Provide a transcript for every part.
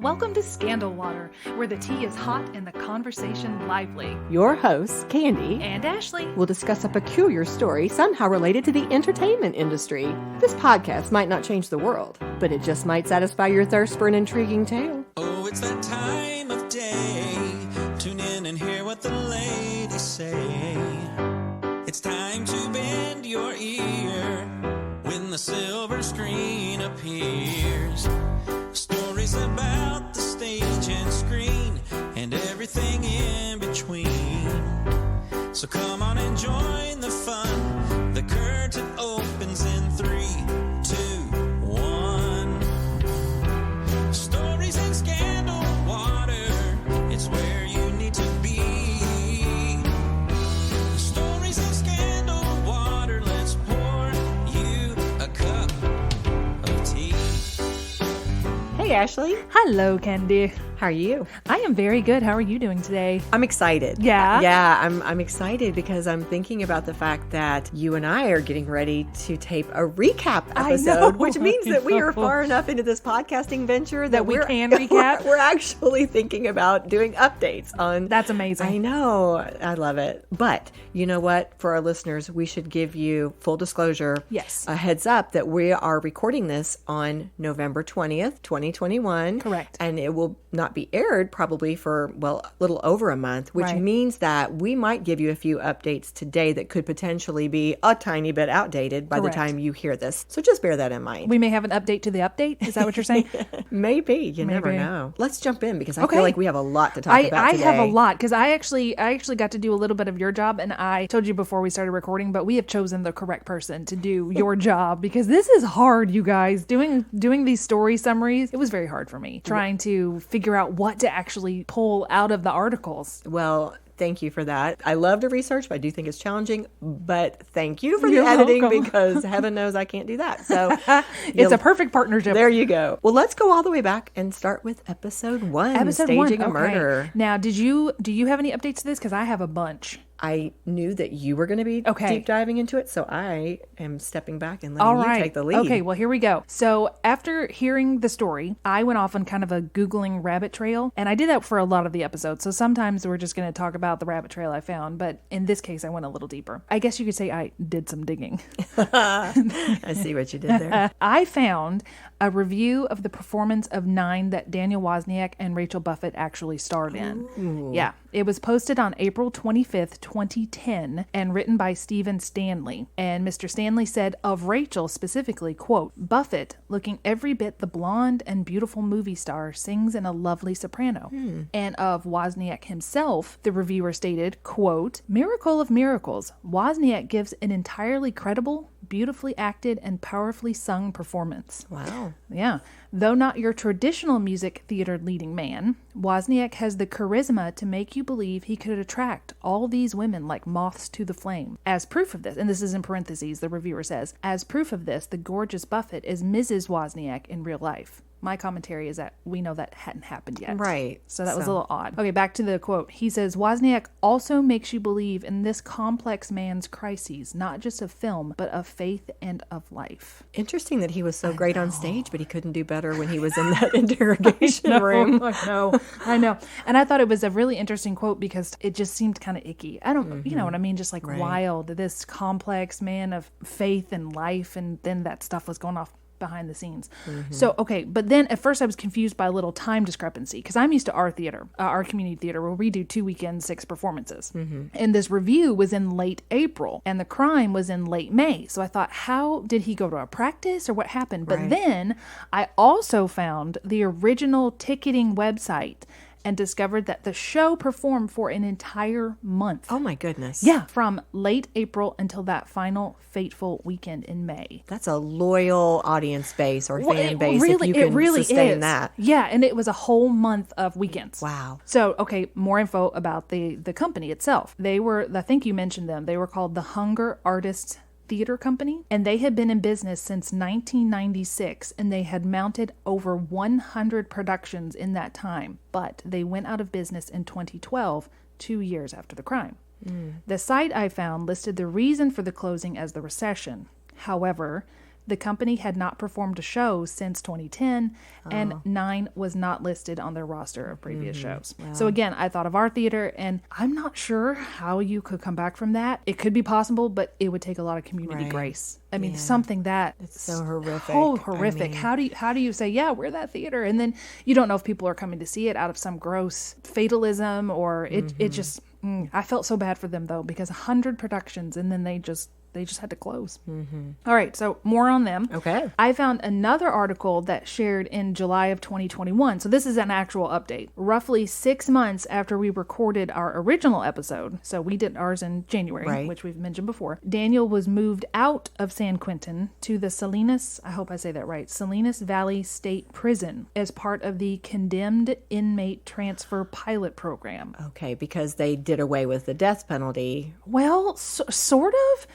Welcome to Scandal Water, where the tea is hot and the conversation lively. Your hosts, Candy And Ashley, will discuss a peculiar story somehow related to the entertainment industry. This podcast might not change the world, but it just might satisfy your thirst for an intriguing tale. Oh, it's that time of day. Tune in and hear what the ladies say. It's time to bend your ear when the silver screen appears. Stories about the stage and screen and everything in between. So come on and join the fun. The curtain opens in 3, 2, 1. Stories and scandal water, it's where you need to be. Stories and scandal water, let's pour you a cup of tea. Hey, Ashley. hello, Candy. How are you? I am very good. How are you doing today? I'm excited. Yeah? Yeah, I'm excited because I'm thinking about the fact that you and I are getting ready to tape a recap episode, which means that we are far enough into this podcasting venture that we can recap. We're actually thinking about doing updates on. That's amazing. I know. I love it. But you know what? For our listeners, we should give you full disclosure. Yes. A heads up that we are recording this on November 20th, 2021. Correct. And it will not be aired probably for, well, a little over a month, which Right. means that we might give you a few updates today that could potentially be a tiny bit outdated by Correct. the time you hear this. So just bear that in mind. We may have an update to the update. Is that what you're saying? Maybe. You never Maybe. know. Let's jump in because I Okay. feel like we have a lot to talk about I today. have a lot because I actually got to do a little bit of your job, and I told you before we started recording, but we have chosen the correct person to do your job because this is hard, you guys. Doing these story summaries, it was very hard for me trying to figure out what to actually pull out of the articles. Well, thank you for that. I love to research, but I do think it's challenging. But thank you for You're the editing welcome. because heaven knows I can't do that. So It's a perfect partnership. There you go. Well, let's go all the way back and start with episode 1, Episode Staging 1. a Murder. Now, do you have any updates to this? Because I have a bunch. I knew that you were going to be Okay. deep diving into it, so I am stepping back and All letting right. you take the lead. Okay, well, here we go. So after hearing the story, I went off on kind of a Googling rabbit trail, and I did that for a lot of the episodes. So sometimes we're just going to talk about the rabbit trail I found, but in this case, I went a little deeper. I guess you could say I did some digging. I see what you did there. I found a review of the performance of 9 that Daniel Wozniak and Rachel Buffett actually starred in. Ooh. Yeah. It was posted on April 25th, 2010, and written by Stephen Stanley. And Mr. Stanley said of Rachel specifically, quote, Buffett, looking every bit the blonde and beautiful movie star, sings in a lovely soprano. And of Wozniak himself, the reviewer stated, quote, miracle of miracles, Wozniak gives an entirely credible, beautifully acted, and powerfully sung performance. Wow. Yeah. Though not your traditional music theater leading man, Wozniak has the charisma to make you believe he could attract all these women like moths to the flame. As proof of this, and this is in parentheses, the reviewer says, as proof of this, the gorgeous Buffett is Mrs. Wozniak in real life. My commentary is that we know that hadn't happened yet. Right. So that was a little odd. Okay, back to the quote. He says, Wozniak also makes you believe in this complex man's crises, not just of film, but of faith and of life. Interesting that he was so great on stage, but he couldn't do better when he was in that interrogation room. I know. And I thought it was a really interesting quote because it just seemed kind of icky. I don't, you know what I mean? Just like Right. wild, this complex man of faith and life. And then that stuff was going off behind the scenes. So, okay. But then at first I was confused by a little time discrepancy because I'm used to our theater, our community theater, where we do 2 weekends, 6 performances. And this review was in late April and the crime was in late May. So I thought, how did he go to a practice or what happened? But Right. then I also found the original ticketing website and discovered that the show performed for an entire month. Oh my goodness. Yeah, from late April until that final fateful weekend in May. That's a loyal audience base or Well, fan it base really, if you can it really sustain is. that. Yeah, and it was a whole month of weekends. Wow. So, okay, more info about the company itself. They were, I think you mentioned them, they were called the Hunger Artists Theater Company, and they had been in business since 1996, and they had mounted over 100 productions in that time, but they went out of business in 2012, 2 years after the crime. The site I found listed the reason for the closing as the recession. However, The company had not performed a show since 2010, and 9 was not listed on their roster of previous shows. Wow. So again, I thought of our theater, and I'm not sure how you could come back from that. It could be possible, but it would take a lot of community grace. I mean, something that it's so horrific. So horrific. I mean, how do you say, yeah, we're that theater, and then you don't know if people are coming to see it out of some gross fatalism or it just. I felt so bad for them though, because 100 productions, and then they just had to close. All right, so more on them. Okay. I found another article that shared in July of 2021. So this is an actual update. Roughly 6 months after we recorded our original episode, so we did ours in January, which we've mentioned before, Daniel was moved out of San Quentin to the Salinas, I hope I say that right, Salinas Valley State Prison as part of the Condemned Inmate Transfer Pilot Program. Okay, because they did away with the death penalty. Well, sort of.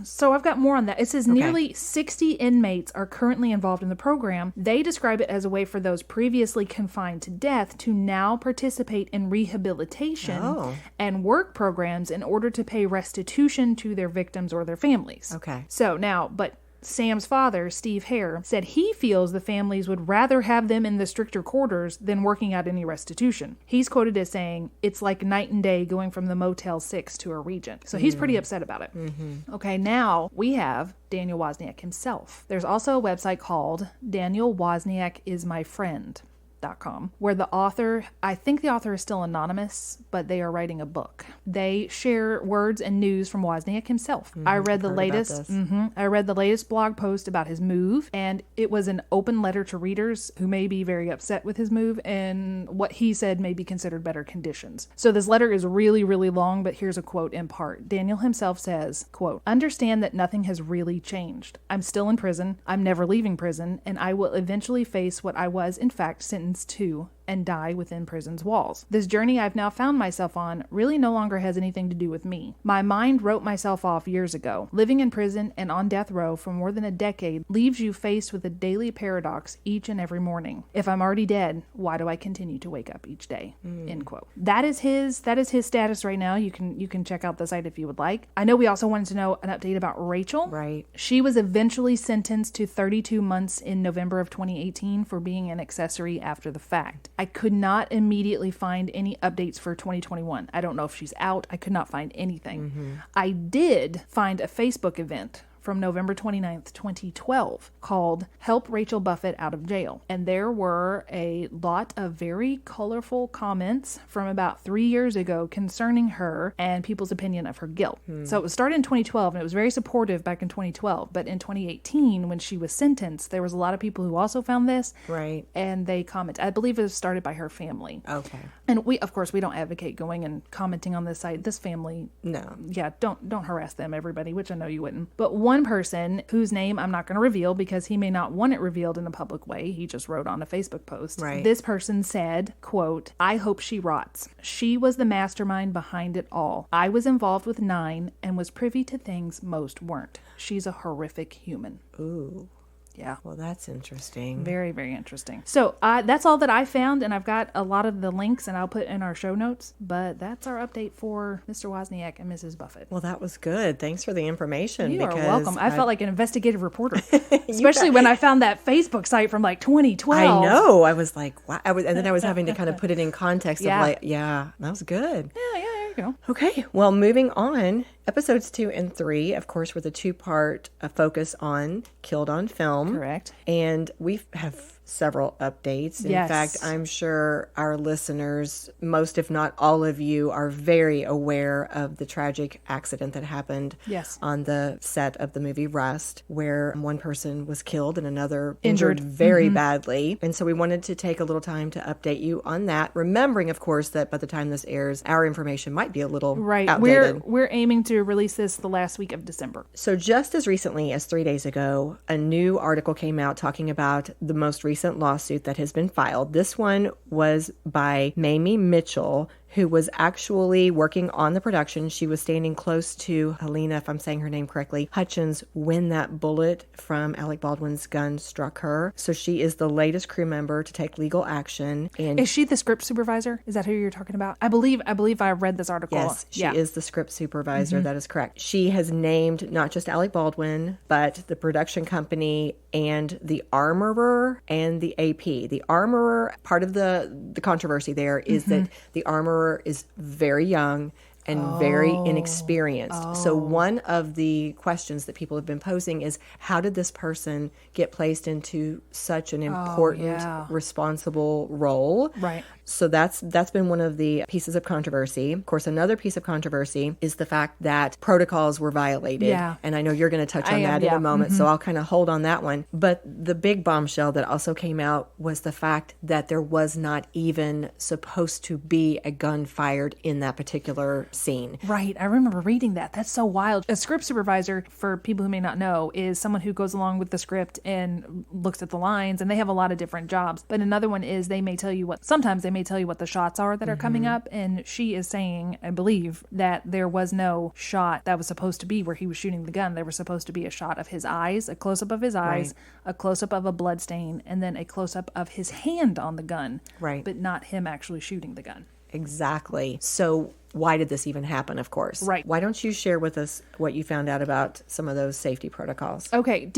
So I've got more on that. It says nearly 60 inmates are currently involved in the program. They describe it as a way for those previously confined to death to now participate in rehabilitation and work programs in order to pay restitution to their victims or their families. Okay. So now, but Sam's father, Steve Hare, said he feels the families would rather have them in the stricter quarters than working out any restitution. He's quoted as saying, it's like night and day going from the Motel 6 to a Regent. So he's pretty upset about it. Okay, now we have Daniel Wozniak himself. There's also a website called Daniel Wozniak Is My Friend. Where the author, I think the author is still anonymous, but they are writing a book. They share words and news from Wozniak himself. I read the latest blog post about his move, and it was an open letter to readers who may be very upset with his move, and what he said may be considered better conditions. So this letter is really, really long, but here's a quote in part. Daniel himself says, quote, "Understand that nothing has really changed. I'm still in prison. I'm never leaving prison, and I will eventually face what I was, in fact, sentenced to and die within prison's walls. This journey I've now found myself on really no longer has anything to do with me. My mind wrote myself off years ago. Living in prison and on death row for more than a decade leaves you faced with a daily paradox each and every morning. If I'm already dead, why do I continue to wake up each day?" End quote. That is his status right now. You can check out the site if you would like. I know we also wanted to know an update about Rachel. Right. She was eventually sentenced to 32 months in November of 2018 for being an accessory after the fact. I could not immediately find any updates for 2021. I don't know if she's out. I could not find anything. I did find a Facebook event from November 29th, 2012 called Help Rachel Buffett Out of Jail. And there were a lot of very colorful comments from about 3 years ago concerning her and people's opinion of her guilt. So it was started in 2012 and it was very supportive back in 2012. But in 2018, when she was sentenced, there was a lot of people who also found this. Right. And they commented. I believe it was started by her family. Okay. And we, of course, we don't advocate going and commenting on this site. This family. No. Yeah, don't harass them, everybody, which I know you wouldn't. But one person whose name I'm not going to reveal because he may not want it revealed in a public way. He just wrote on a Facebook post. Right. This person said, quote, "I hope she rots. She was the mastermind behind it all. I was involved with 9 and was privy to things most weren't. She's a horrific human." Ooh. Yeah. Well, that's interesting. Very, very interesting. So that's all that I found, and I've got a lot of the links, and I'll put in our show notes. But that's our update for Mr. Wozniak and Mrs. Buffett. Well, that was good. Thanks for the information. You are welcome. I felt like an investigative reporter, especially when I found that Facebook site from like 2012. I know. I was like, wow. And then I was having to kind of put it in context of like, yeah, that was good. Yeah, there you go. Okay. Well, moving on. Episodes 2 and 3, of course, were the 2-part focus on Killed on Film. Correct. And we have several updates. In fact, I'm sure our listeners, most if not all of you, are very aware of the tragic accident that happened on the set of the movie Rust, where one person was killed and another injured very badly. And so we wanted to take a little time to update you on that, remembering, of course, that by the time this airs, our information might be a little outdated. We're aiming to release this the last week of December. So just as recently as 3 days ago, a new article came out talking about the most recent lawsuit that has been filed. This one was by Mamie Mitchell, who was actually working on the production. She was standing close to Helena, if I'm saying her name correctly, Hutchins, when that bullet from Alec Baldwin's gun struck her. So she is the latest crew member to take legal action. And is she the script supervisor? Is that who you're talking about? I believe I read this article. Yes, she is the script supervisor. That is correct. She has named not just Alec Baldwin, but the production company and the armorer and the AP. The armorer, part of the controversy there is that the armorer is very young and very inexperienced. So one of the questions that people have been posing is, how did this person get placed into such an important, responsible role? Right. So that's been one of the pieces of controversy. Of course, another piece of controversy is the fact that protocols were violated. Yeah. And I know you're going to touch on that in a moment, so I'll kind of hold on that one. But the big bombshell that also came out was the fact that there was not even supposed to be a gun fired in that particular scene. Right. I remember reading that. That's so wild. A script supervisor, for people who may not know, is someone who goes along with the script and looks at the lines, and they have a lot of different jobs. But another one is they may tell you what the shots are that are coming up. And she is saying, I believe, that there was no shot that was supposed to be where he was shooting the gun. There was supposed to be a shot of his eyes, a close-up of his eyes, a close-up of a blood stain, and then a close-up of his hand on the gun. Right. But not him actually shooting the gun. Exactly. So why did this even happen, of course? Right. Why don't you share with us what you found out about some of those safety protocols? Okay.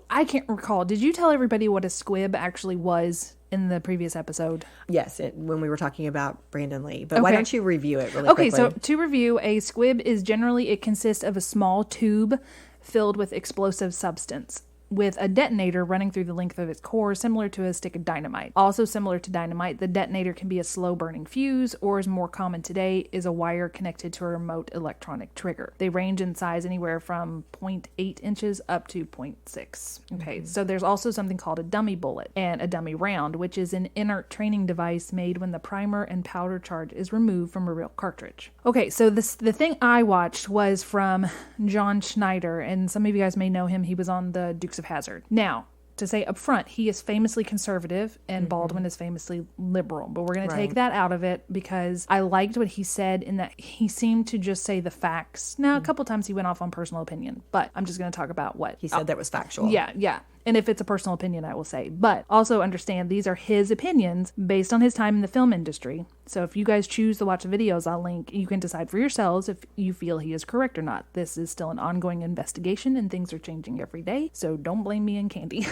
I can't recall, did you tell everybody what a squib actually was in the previous episode? Yes, when we were talking about Brandon Lee. But why don't you review it really quickly? Okay, so to review, a squib is generally, it consists of a small tube filled with explosive substance, with a detonator running through the length of its core, similar to a stick of dynamite. Also similar to dynamite, the detonator can be a slow-burning fuse, or is more common today, is a wire connected to a remote electronic trigger. They range in size anywhere from 0.8 inches up to 0.6. Okay, so there's also something called a dummy bullet and a dummy round, which is an inert training device made when the primer and powder charge is removed from a real cartridge. Okay, so the thing I watched was from John Schneider, and some of you guys may know him. He was on the Dukes of Hazzard. Now, to say up front, he is famously conservative and Baldwin is famously liberal. But we're going to take that out of it because I liked what he said in that he seemed to just say the facts. Now, a couple times he went off on personal opinion, but I'm just going to talk about what he said that was factual. Yeah. And if it's a personal opinion, I will say. But also understand these are his opinions based on his time in the film industry. So if you guys choose to watch the videos I'll link, you can decide for yourselves if you feel he is correct or not. This is still an ongoing investigation and things are changing every day. So don't blame me and Candy.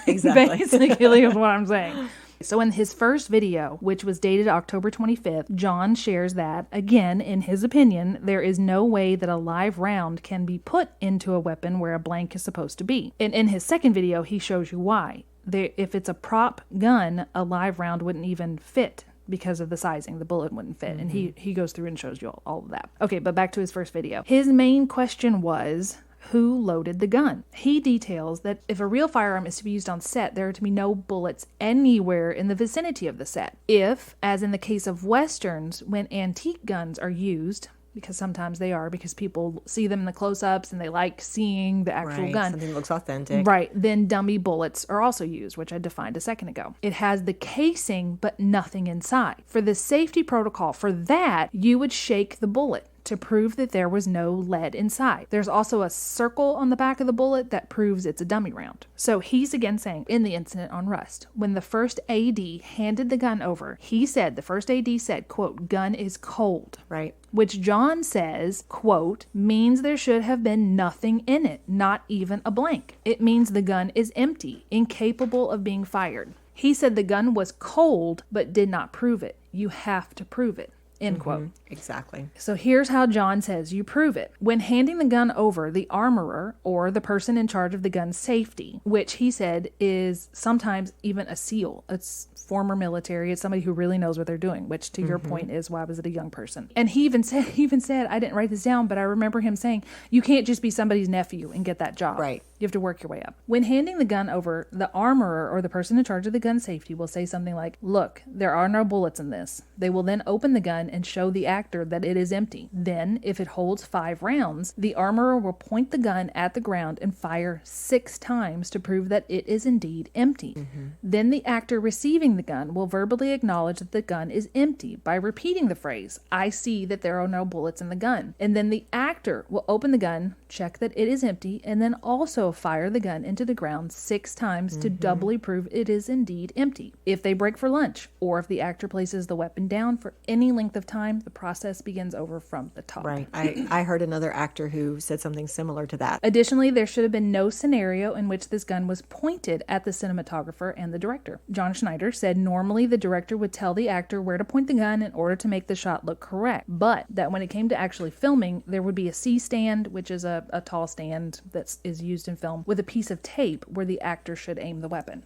Exactly. Basically is what I'm saying. So in his first video, which was dated October 25th, John shares that, again, in his opinion, there is no way that a live round can be put into a weapon where a blank is supposed to be. And in his second video, he shows you why. If it's a prop gun, a live round wouldn't even fit because of the sizing. The bullet wouldn't fit. And he goes through and shows you all of that. Okay, but back to his first video. His main question was, who loaded the gun? He details that if a real firearm is to be used on set, there are to be no bullets anywhere in the vicinity of the set. If, as in the case of Westerns, when antique guns are used, because sometimes they are, because people see them in the close-ups and they like seeing the actual gun. Something looks authentic. Right. Then dummy bullets are also used, which I defined a second ago. It has the casing, but nothing inside. For the safety protocol, for that, you would shake the bullet to prove that there was no lead inside. There's also a circle on the back of the bullet that proves it's a dummy round. So he's again saying, in the incident on Rust, when the first AD handed the gun over, the first AD said, quote, gun is cold. Right. Which John says, quote, means there should have been nothing in it, not even a blank. It means the gun is empty, incapable of being fired. He said the gun was cold, but did not prove it. You have to prove it. End quote. Exactly. So here's how John says you prove it. When handing the gun over, the armorer, or the person in charge of the gun's safety, which he said is sometimes even a SEAL, it's former military, it's somebody who really knows what they're doing, which to your point is, why was it a young person? And he even said, I didn't write this down, but I remember him saying, you can't just be somebody's nephew and get that job. Right. You have to work your way up. When handing the gun over, the armorer or the person in charge of the gun safety will say something like, look, there are no bullets in this. They will then open the gun and show the actor that it is empty. Then, if it holds 5 rounds, the armorer will point the gun at the ground and fire 6 times to prove that it is indeed empty. Then the actor receiving the gun will verbally acknowledge that the gun is empty by repeating the phrase, I see that there are no bullets in the gun. And then the actor will open the gun, check that it is empty, and then also fire the gun into the ground 6 times to doubly prove it is indeed empty. If they break for lunch, or if the actor places the weapon down for any length of time, the process begins over from the top. Right. I heard another actor who said something similar to that. Additionally, there should have been no scenario in which this gun was pointed at the cinematographer and the director. John Schneider said normally the director would tell the actor where to point the gun in order to make the shot look correct, but that when it came to actually filming, there would be a C-stand, which is a tall stand that is used in film, with a piece of tape where the actor should aim the weapon.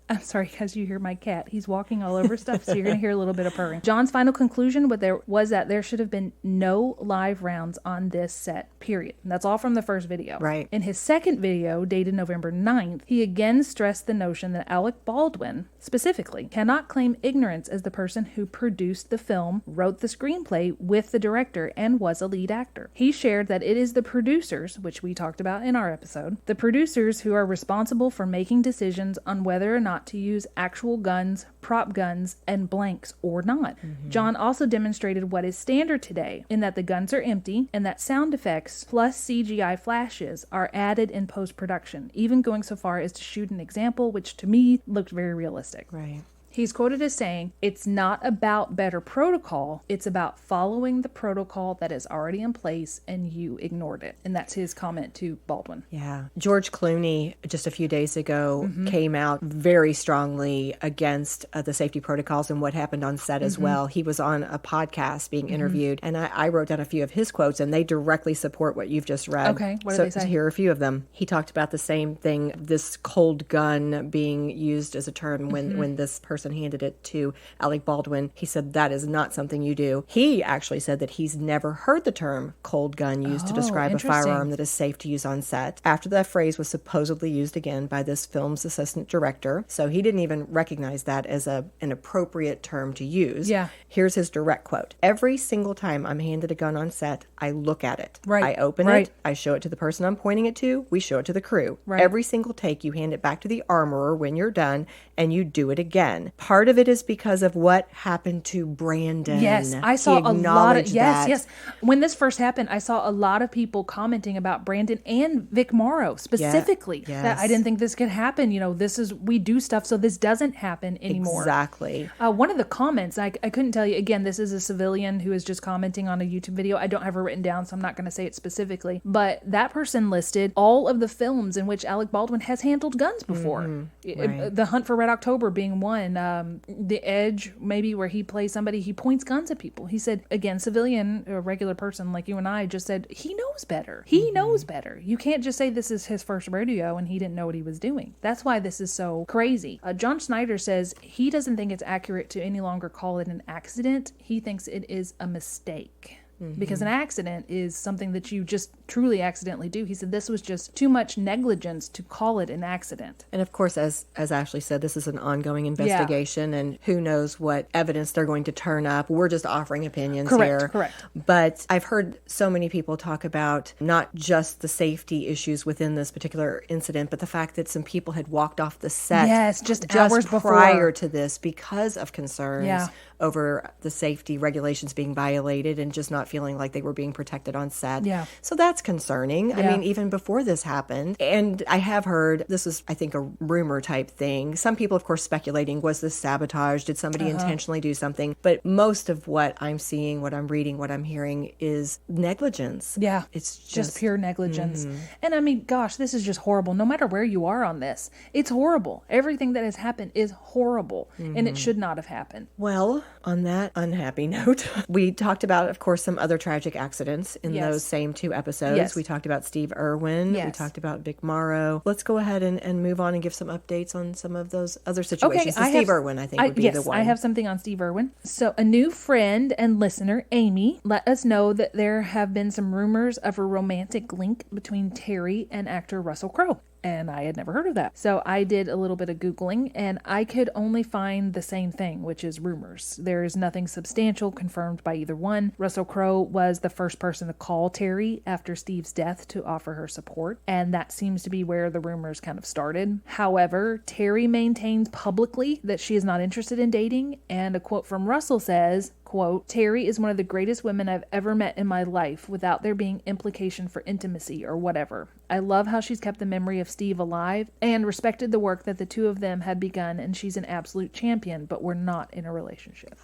I'm sorry, guys, you hear my cat. He's walking all over stuff, so you're going to hear a little bit of purring. John's final conclusion was that there should have been no live rounds on this set, period. And that's all from the first video. Right. In his second video, dated November 9th, he again stressed the notion that Alec Baldwin, specifically, cannot claim ignorance as the person who produced the film, wrote the screenplay with the director, and was a lead actor. He shared that it is the producers, which we talked about in our episode, the producers who are responsible for making decisions on whether or not to use actual guns, prop guns, and blanks or not. John also demonstrated what is standard today in that the guns are empty and that sound effects plus CGI flashes are added in post-production, even going so far as to shoot an example which to me looked very realistic. Right. He's quoted as saying, it's not about better protocol, it's about following the protocol that is already in place and you ignored it. And that's his comment to Baldwin. Yeah. George Clooney, just a few days ago, came out very strongly against the safety protocols and what happened on set as well. He was on a podcast being interviewed, and I wrote down a few of his quotes, and they directly support what you've just read. Okay, what did they say? Here are a few of them. He talked about the same thing, this cold gun being used as a term when this person handed it to Alec Baldwin. He said that is not something you do. He actually said that he's never heard the term cold gun used to describe a firearm that is safe to use on set. After that phrase was supposedly used again by this film's assistant director, so he didn't even recognize that as an appropriate term to use. Yeah. Here's his direct quote. Every single time I'm handed a gun on set, I look at it. Right. I open it. I show it to the person I'm pointing it to. We show it to the crew. Right. Every single take, you hand it back to the armorer when you're done, and you do it again. Part of it is because of what happened to Brandon. Yes, I saw a lot of yes. When this first happened, I saw a lot of people commenting about Brandon and Vic Morrow specifically. Yes. That I didn't think this could happen. You know, we do stuff so this doesn't happen anymore. Exactly. One of the comments, I couldn't tell you, again, this is a civilian who is just commenting on a YouTube video. I don't have it written down, so I'm not going to say it specifically. But that person listed all of the films in which Alec Baldwin has handled guns before. Right. The Hunt for Red October being one. The Edge, maybe, where he plays somebody, he points guns at people. He said, again, civilian, a regular person like you and I, just said, he knows better. He knows better. You can't just say this is his first rodeo and he didn't know what he was doing. That's why this is so crazy. John Schneider says he doesn't think it's accurate to any longer call it an accident. He thinks it is a mistake. Because an accident is something that you just truly accidentally do. He said this was just too much negligence to call it an accident. And of course, as Ashley said, this is an ongoing investigation, and who knows what evidence they're going to turn up. We're just offering opinions here. Correct. But I've heard so many people talk about not just the safety issues within this particular incident, but the fact that some people had walked off the set just hours prior to this because of concerns over the safety regulations being violated and just not feeling like they were being protected on set. Yeah. So that's concerning. I mean, even before this happened. And I have heard, this is, I think, a rumor type thing. Some people, of course, speculating, was this sabotage? Did somebody intentionally do something? But most of what I'm seeing, what I'm reading, what I'm hearing is negligence. Yeah. It's just pure negligence. And I mean, gosh, this is just horrible. No matter where you are on this, it's horrible. Everything that has happened is horrible. And it should not have happened. Well, on that unhappy note, we talked about, of course, some other tragic accidents in those same 2 episodes. Yes. We talked about Steve Irwin. Yes. We talked about Vic Morrow. Let's go ahead and move on and give some updates on some of those other situations. Okay, Steve Irwin, I think, would be the one. I have something on Steve Irwin. So a new friend and listener, Amy, let us know that there have been some rumors of a romantic link between Terry and actor Russell Crowe. And I had never heard of that. So I did a little bit of Googling, and I could only find the same thing, which is rumors. There is nothing substantial confirmed by either one. Russell Crowe was the first person to call Terry after Steve's death to offer her support, and that seems to be where the rumors kind of started. However, Terry maintains publicly that she is not interested in dating, and a quote from Russell says, quote, Terry is one of the greatest women I've ever met in my life without there being implication for intimacy or whatever. I love how she's kept the memory of Steve alive and respected the work that the two of them had begun, and she's an absolute champion, but we're not in a relationship.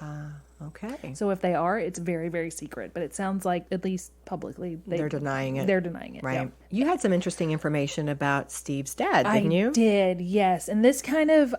Okay. So if they are, it's very, very secret, but it sounds like, at least publicly, they're denying it. They're denying it. Right. Yeah. You had some interesting information about Steve's dad, didn't you? I did, yes. And this kind of,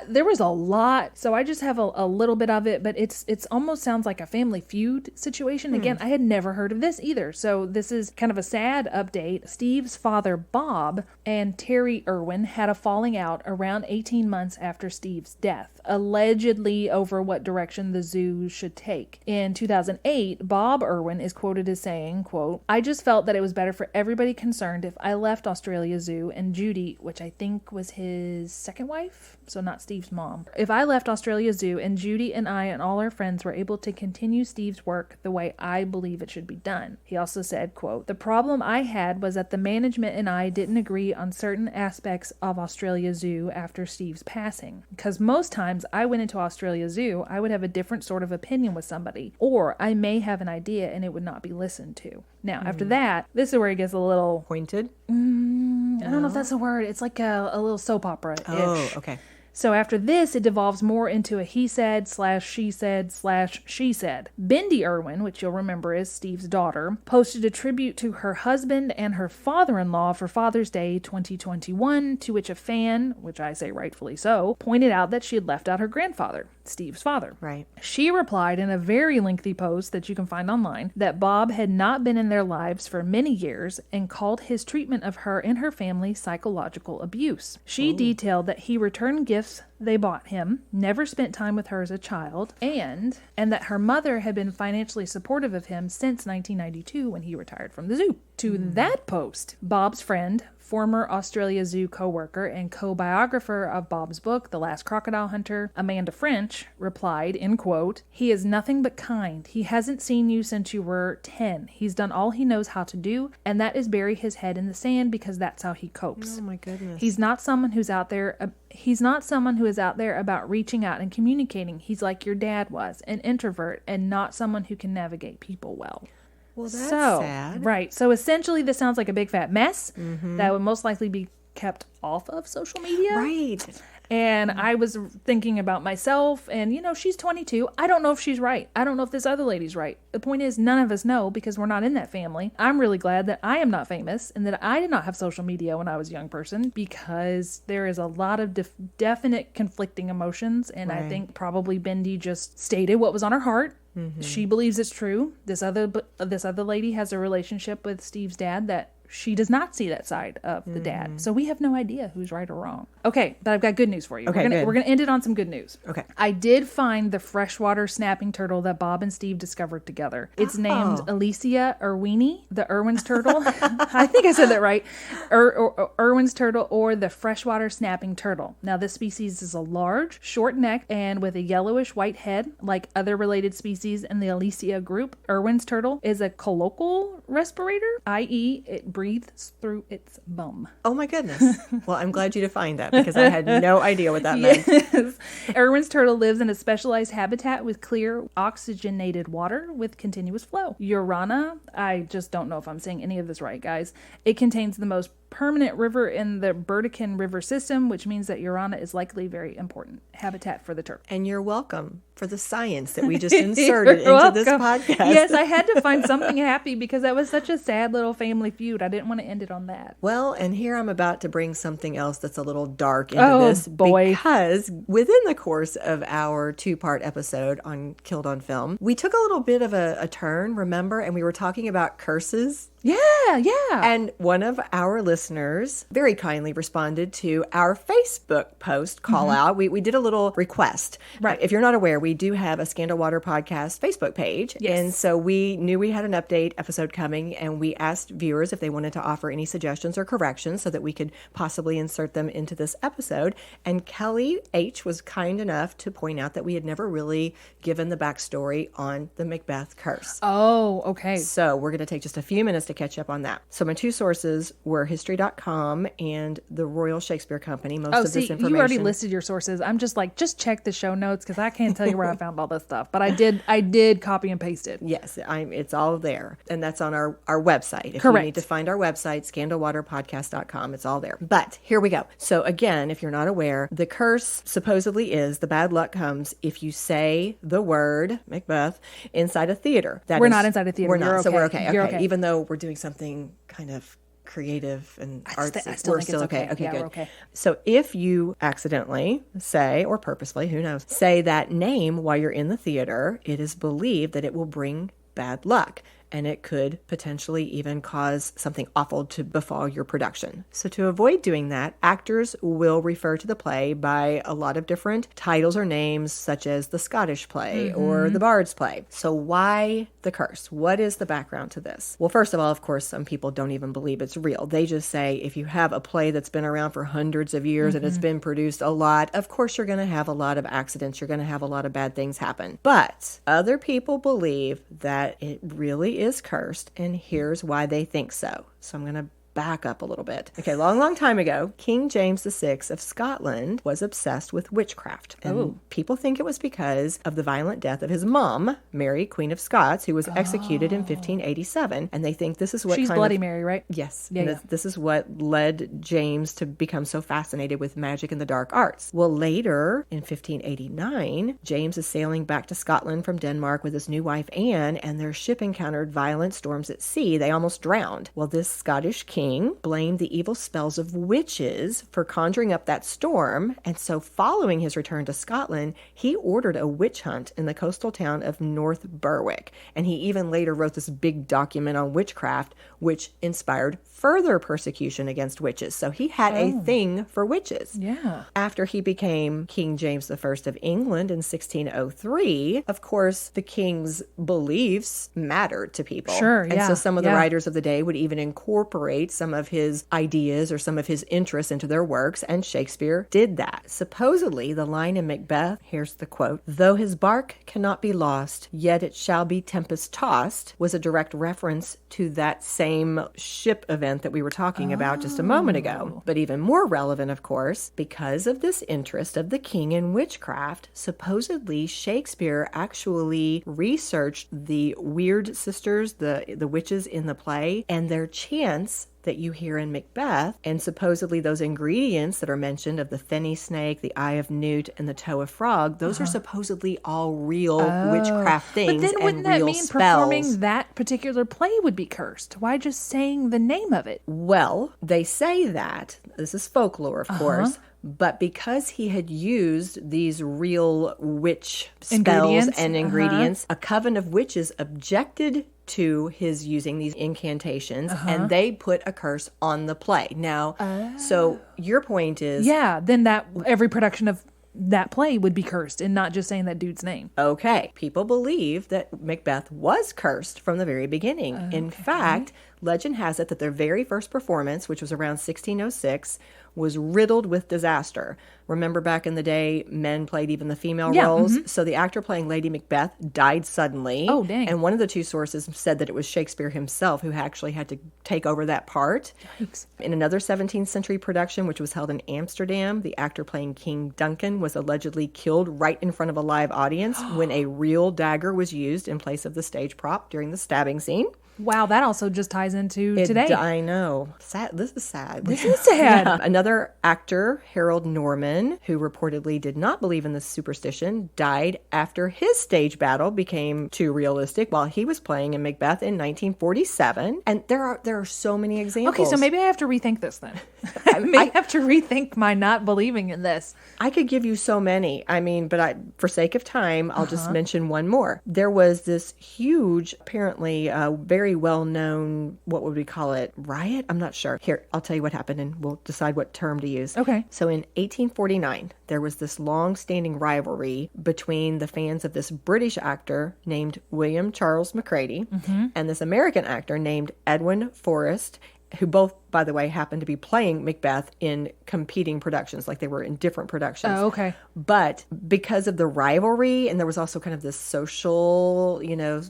there was a lot, so I just have a little bit of it, but it's almost sounds like a Family Feud situation. Again, I had never heard of this either. So this is kind of a sad update. Steve's father, Bob, and Terry Irwin had a falling out around 18 months after Steve's death, allegedly over what direction the zoo should take. In 2008, Bob Irwin is quoted as saying, quote, I just felt that it was better for everybody concerned if I left Australia Zoo and Judy, which I think was his second wife, so not Steve's mom. If I left Australia Zoo and Judy and I and all our friends were able to continue Steve's work the way I believe it should be done. He also said, quote, the problem I had was that the management and I didn't agree on certain aspects of Australia Zoo after Steve's passing. Because most times I went into Australia Zoo, I would have a different sort of opinion with somebody, or I may have an idea and it would not be listened to. Now, after that, this is where it gets a little... Pointed? I don't know if that's a word. It's like a little soap opera-ish. Oh, okay. So after this, it devolves more into a he said / she said / she said. Bindi Irwin, which you'll remember is Steve's daughter, posted a tribute to her husband and her father-in-law for Father's Day 2021, to which a fan, which I say rightfully so, pointed out that she had left out her grandfather, Steve's father. Right. She replied in a very lengthy post that you can find online that Bob had not been in their lives for many years and called his treatment of her and her family psychological abuse. She detailed that he returned gifts they bought him, never spent time with her as a child, and that her mother had been financially supportive of him since 1992 when he retired from the zoo. To that post, Bob's friend, former Australia Zoo co-worker and co-biographer of Bob's book, The Last Crocodile Hunter, Amanda French, replied, in quote, he is nothing but kind. He hasn't seen you since you were 10. He's done all he knows how to do, and that is bury his head in the sand because that's how he copes. Oh my goodness. He's not someone who's out there... He's not someone who is out there about reaching out and communicating. He's like your dad was, an introvert, and not someone who can navigate people well. Well, that's sad. Right. So essentially, this sounds like a big fat mess that would most likely be kept off of social media. Right. And I was thinking about myself, and, she's 22. I don't know if she's right. I don't know if this other lady's right. The point is, none of us know because we're not in that family. I'm really glad that I am not famous and that I did not have social media when I was a young person, because there is a lot of definite conflicting emotions, and I think probably Bindi just stated what was on her heart. She believes it's true. This other lady has a relationship with Steve's dad that she does not see that side of the dad. So we have no idea who's right or wrong. Okay, but I've got good news for you. Okay, we're gonna end it on some good news. Okay. I did find the freshwater snapping turtle that Bob and Steve discovered together. It's named Alicia Irwini, the Irwin's turtle. I think I said that right. Irwin's turtle, or the freshwater snapping turtle. Now, this species is a large, short neck and with a yellowish white head, like other related species in the Alicia group. Irwin's turtle is a colloquial respirator, i.e. it breathes through its bum. Oh my goodness. Well, I'm glad you defined that because I had no idea what that meant. Yes. Irwin's turtle lives in a specialized habitat with clear, oxygenated water with continuous flow. Urana, I just don't know if I'm saying any of this right, guys. It contains the most permanent river in the Burdekin River system, which means that Urana is likely very important habitat for the turtle. And you're welcome for the science that we just inserted into this podcast. Yes, I had to find something happy because that was such a sad little family feud. I didn't want to end it on that. Well, and here I'm about to bring something else that's a little dark into this. Because within the course of our 2-part episode on Killed on Film, we took a little bit of a turn, remember? And we were talking about curses. Yeah. And one of our listeners very kindly responded to our Facebook post call out. We did a little request. Right. If you're not aware, we do have a Scandal Water Podcast Facebook page. Yes. And so we knew we had an update episode coming, and we asked viewers if they wanted to offer any suggestions or corrections so that we could possibly insert them into this episode. And Kelly H. was kind enough to point out that we had never really given the backstory on the Macbeth Curse. Oh, okay. So we're going to take just a few minutes to catch up on that. So my 2 sources were history.com and the Royal Shakespeare Company. Most of this information. You already listed your sources. I'm just like, just check the show notes because I can't tell you where I found all this stuff. But I did copy and paste it. Yes, it's all there. And that's on our website. If Correct. you need to find our website, scandalwaterpodcast.com, it's all there. But here we go. So again, if you're not aware, the curse supposedly is the bad luck comes if you say the word Macbeth inside a theater. We're not inside a theater. We're not. You're okay. So we're okay. You're okay. Even though we're doing something kind of creative and artsy, I still we're think still it's okay. okay. Yeah, Good. we're okay. So if you accidentally say, or purposefully, who knows, say that name while you're in the theater, it is believed that it will bring bad luck. And it could potentially even cause something awful to befall your production. So to avoid doing that, actors will refer to the play by a lot of different titles or names, such as the Scottish play or the Bard's play. So why the curse? What is the background to this? Well, first of all, of course, some people don't even believe it's real. They just say if you have a play that's been around for hundreds of years and it's been produced a lot, of course you're going to have a lot of accidents. You're going to have a lot of bad things happen. But other people believe that it really is cursed, and here's why they think so. So I'm going to back up a little bit. Okay, long time ago, King James VI of Scotland was obsessed with witchcraft. And people think it was because of the violent death of his mom, Mary, Queen of Scots, who was executed in 1587. And they think this is what She's Bloody Mary, right? Yes. Yeah. This is what led James to become so fascinated with magic and the dark arts. Well, later, in 1589, James is sailing back to Scotland from Denmark with his new wife, Anne, and their ship encountered violent storms at sea. They almost drowned. Well, this Scottish king blamed the evil spells of witches for conjuring up that storm, and so following his return to Scotland, he ordered a witch hunt in the coastal town of North Berwick, and he even later wrote this big document on witchcraft, which inspired further persecution against witches. So he had a thing for witches. Yeah. After he became King James I of England in 1603, of course, the king's beliefs mattered to people. Sure, And so some of the writers of the day would even incorporate some of his ideas or some of his interests into their works, and Shakespeare did that. Supposedly, the line in Macbeth, here's the quote, "Though his bark cannot be lost, yet it shall be tempest-tossed," was a direct reference to that same ship event that we were talking about just a moment ago. But even more relevant, of course, because of this interest of the king in witchcraft, supposedly Shakespeare actually researched the weird sisters, the witches in the play, and their chants that you hear in Macbeth, and supposedly those ingredients that are mentioned of the fenny snake, the eye of newt, and the toe of frog, those are supposedly all real witchcraft things. But then wouldn't that mean spells. Performing that particular play would be cursed? Why just saying the name of it? Well, they say that. This is folklore, of course. But because he had used these real witch spells and ingredients, a coven of witches objected to his using these incantations, and they put a curse on the play. Now, so your point is... Yeah, then that every production of that play would be cursed and not just saying that dude's name. Okay. People believe that Macbeth was cursed from the very beginning. Okay. In fact, legend has it that their very first performance, which was around 1606, was riddled with disaster. Remember back in the day, men played even the female roles? So the actor playing Lady Macbeth died suddenly. Oh, dang. And one of the 2 sources said that it was Shakespeare himself who actually had to take over that part. Yikes. In another 17th century production, which was held in Amsterdam, the actor playing King Duncan was allegedly killed right in front of a live audience when a real dagger was used in place of the stage prop during the stabbing scene. Wow, that also just ties into today. I know. Sad. This is sad. This is sad. Yeah. Another actor, Harold Norman, who reportedly did not believe in this superstition, died after his stage battle became too realistic while he was playing in Macbeth in 1947. And there are so many examples. Okay, so maybe I have to rethink this then. I may have to rethink my not believing in this. I could give you so many. I mean, but for sake of time, I'll just mention one more. There was this huge, apparently very well-known, what would we call it, riot? I'm not sure. Here, I'll tell you what happened and we'll decide what term to use. Okay. So in 1849, there was this long-standing rivalry between the fans of this British actor named William Charles Macready and this American actor named Edwin Forrest, who both, by the way, happened to be playing Macbeth in competing productions, like they were in different productions. Oh, okay. But because of the rivalry, and there was also kind of this social,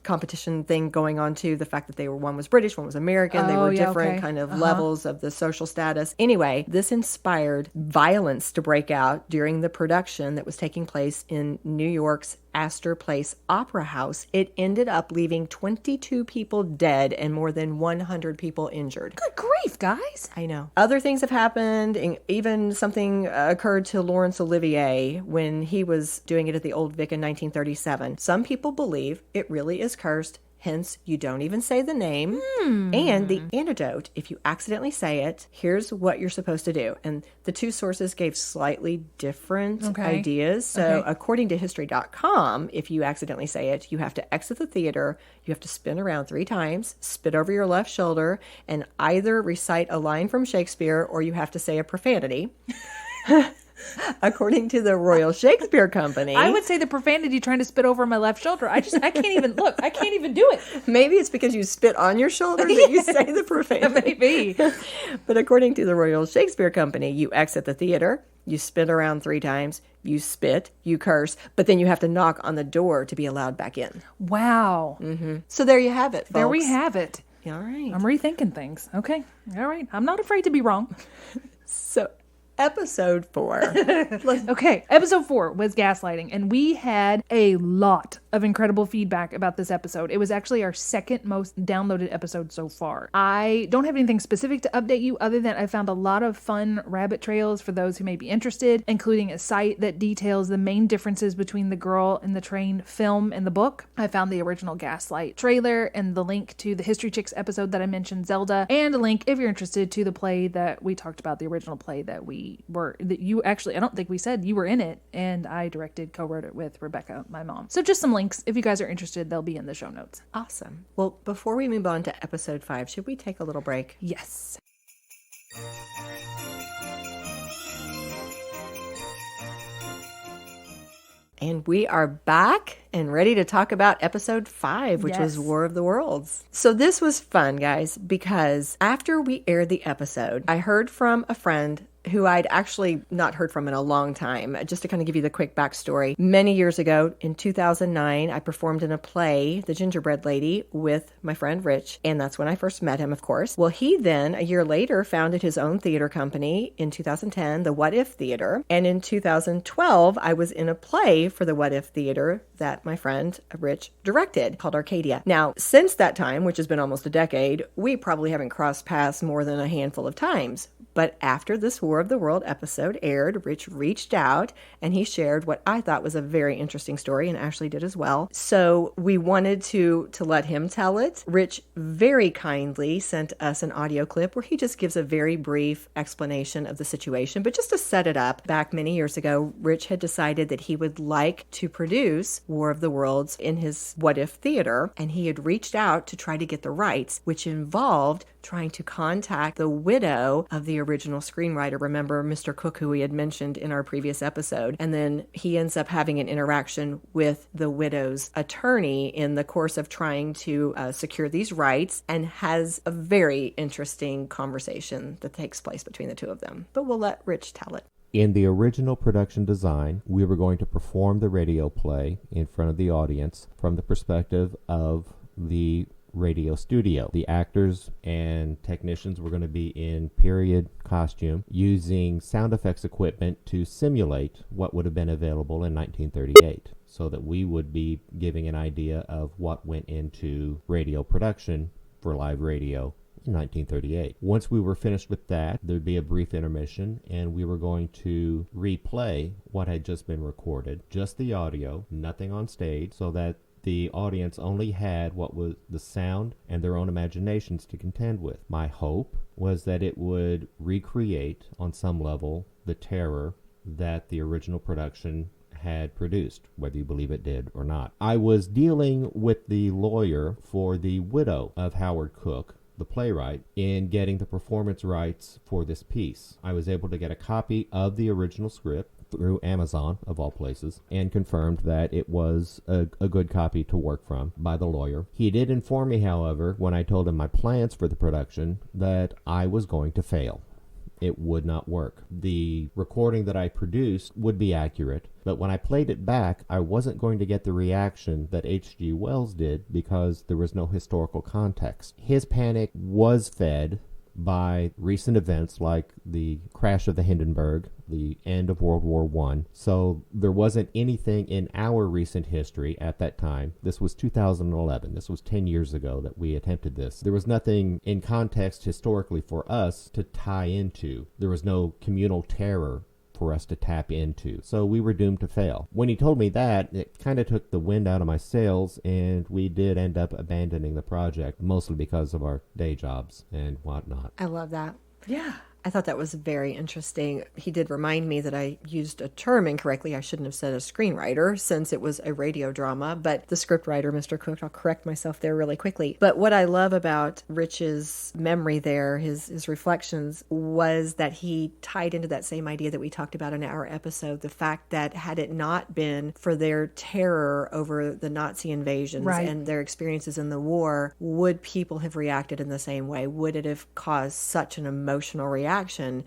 competition thing going on too, the fact that one was British, one was American, they were different kind of levels of the social status. Anyway, this inspired violence to break out during the production that was taking place in New York's Astor Place Opera House. It ended up leaving 22 people dead and more than 100 people injured. Good grief, guys. I know. Other things have happened. Even something occurred to Laurence Olivier when he was doing it at the Old Vic in 1937. Some people believe it really is cursed. Hence, you don't even say the name. And the antidote, if you accidentally say it, here's what you're supposed to do. And the two sources gave slightly different ideas. So according to history.com, if you accidentally say it, you have to exit the theater, you have to spin around 3 times, spit over your left shoulder, and either recite a line from Shakespeare or you have to say a profanity. According to the Royal Shakespeare Company. I would say the profanity trying to spit over my left shoulder. I can't even look. I can't even do it. Maybe it's because you spit on your shoulder that you say the profanity. Maybe. But according to the Royal Shakespeare Company, you exit the theater, you spin around 3 times, you spit, you curse, but then you have to knock on the door to be allowed back in. Wow. So there you have it, folks. There we have it. All right. I'm rethinking things. Okay. All right. I'm not afraid to be wrong. So Episode 4. Okay, episode 4 was gaslighting, and we had a lot of incredible feedback about this episode. It was actually our second most downloaded episode so far. I don't have anything specific to update you other than I found a lot of fun rabbit trails for those who may be interested, including a site that details the main differences between the Girl in the Train film and the book. I found the original Gaslight trailer and the link to the History Chicks episode that I mentioned, Zelda, and a link, if you're interested, to the play that we talked about, the original play that you actually, I don't think we said you were in it, and I co-wrote it with Rebecca, my mom. So just some links. If you guys are interested, they'll be in the show notes. Awesome. Well, before we move on to episode 5, should we take a little break? Yes. And we are back and ready to talk about episode 5, which was War of the Worlds. So this was fun, guys, because after we aired the episode, I heard from a friend who I'd actually not heard from in a long time. Just to kind of give you the quick backstory. Many years ago, in 2009, I performed in a play, The Gingerbread Lady, with my friend Rich, and that's when I first met him, of course. Well, he then, a year later, founded his own theater company in 2010, the What If Theater, and in 2012, I was in a play for the What If Theater that my friend Rich directed, called Arcadia. Now, since that time, which has been almost a decade, we probably haven't crossed paths more than a handful of times. But after this War of the World episode aired, Rich reached out and he shared what I thought was a very interesting story, and Ashley did as well. So we wanted to let him tell it. Rich very kindly sent us an audio clip where he just gives a very brief explanation of the situation. But just to set it up, back many years ago, Rich had decided that he would like to produce War of the Worlds in his What If Theater, and he had reached out to try to get the rights, which involved trying to contact the widow of the original screenwriter. Remember Mr. Cook, who we had mentioned in our previous episode? And then he ends up having an interaction with the widow's attorney in the course of trying to secure these rights, and has a very interesting conversation that takes place between the two of them. But we'll let Rich tell it. In the original production design, we were going to perform the radio play in front of the audience from the perspective of the radio studio. The actors and technicians were going to be in period costume, using sound effects equipment to simulate what would have been available in 1938, so that we would be giving an idea of what went into radio production for live radio in 1938. Once we were finished with that, there'd be a brief intermission, and we were going to replay what had just been recorded, just the audio, nothing on stage, so that the audience only had what was the sound and their own imaginations to contend with. My hope was that it would recreate, on some level, the terror that the original production had produced, whether you believe it did or not. I was dealing with the lawyer for the widow of Howard Koch, the playwright, in getting the performance rights for this piece. I was able to get a copy of the original script through Amazon, of all places, and confirmed that it was a good copy to work from by the lawyer. He did inform me, however, when I told him my plans for the production, that I was going to fail. It would not work. The recording that I produced would be accurate, but when I played it back, I wasn't going to get the reaction that H.G. Wells did because there was no historical context. His panic was fed by recent events like the crash of the Hindenburg, the end of World War I. So there wasn't anything in our recent history at that time. This was 2011. This was 10 years ago that we attempted this. There was nothing in context historically for us to tie into. There was no communal terror for us to tap into. So we were doomed to fail. When he told me that, it kind of took the wind out of my sails, and we did end up abandoning the project, mostly because of our day jobs and whatnot. I love that. Yeah. I thought that was very interesting. He did remind me that I used a term incorrectly. I shouldn't have said a screenwriter since it was a radio drama, but the scriptwriter, Mr. Cook, I'll correct myself there really quickly. But what I love about Rich's memory there, his reflections, was that he tied into that same idea that we talked about in our episode, the fact that had it not been for their terror over the Nazi invasions and their experiences in the war, would people have reacted in the same way? Would it have caused such an emotional reaction?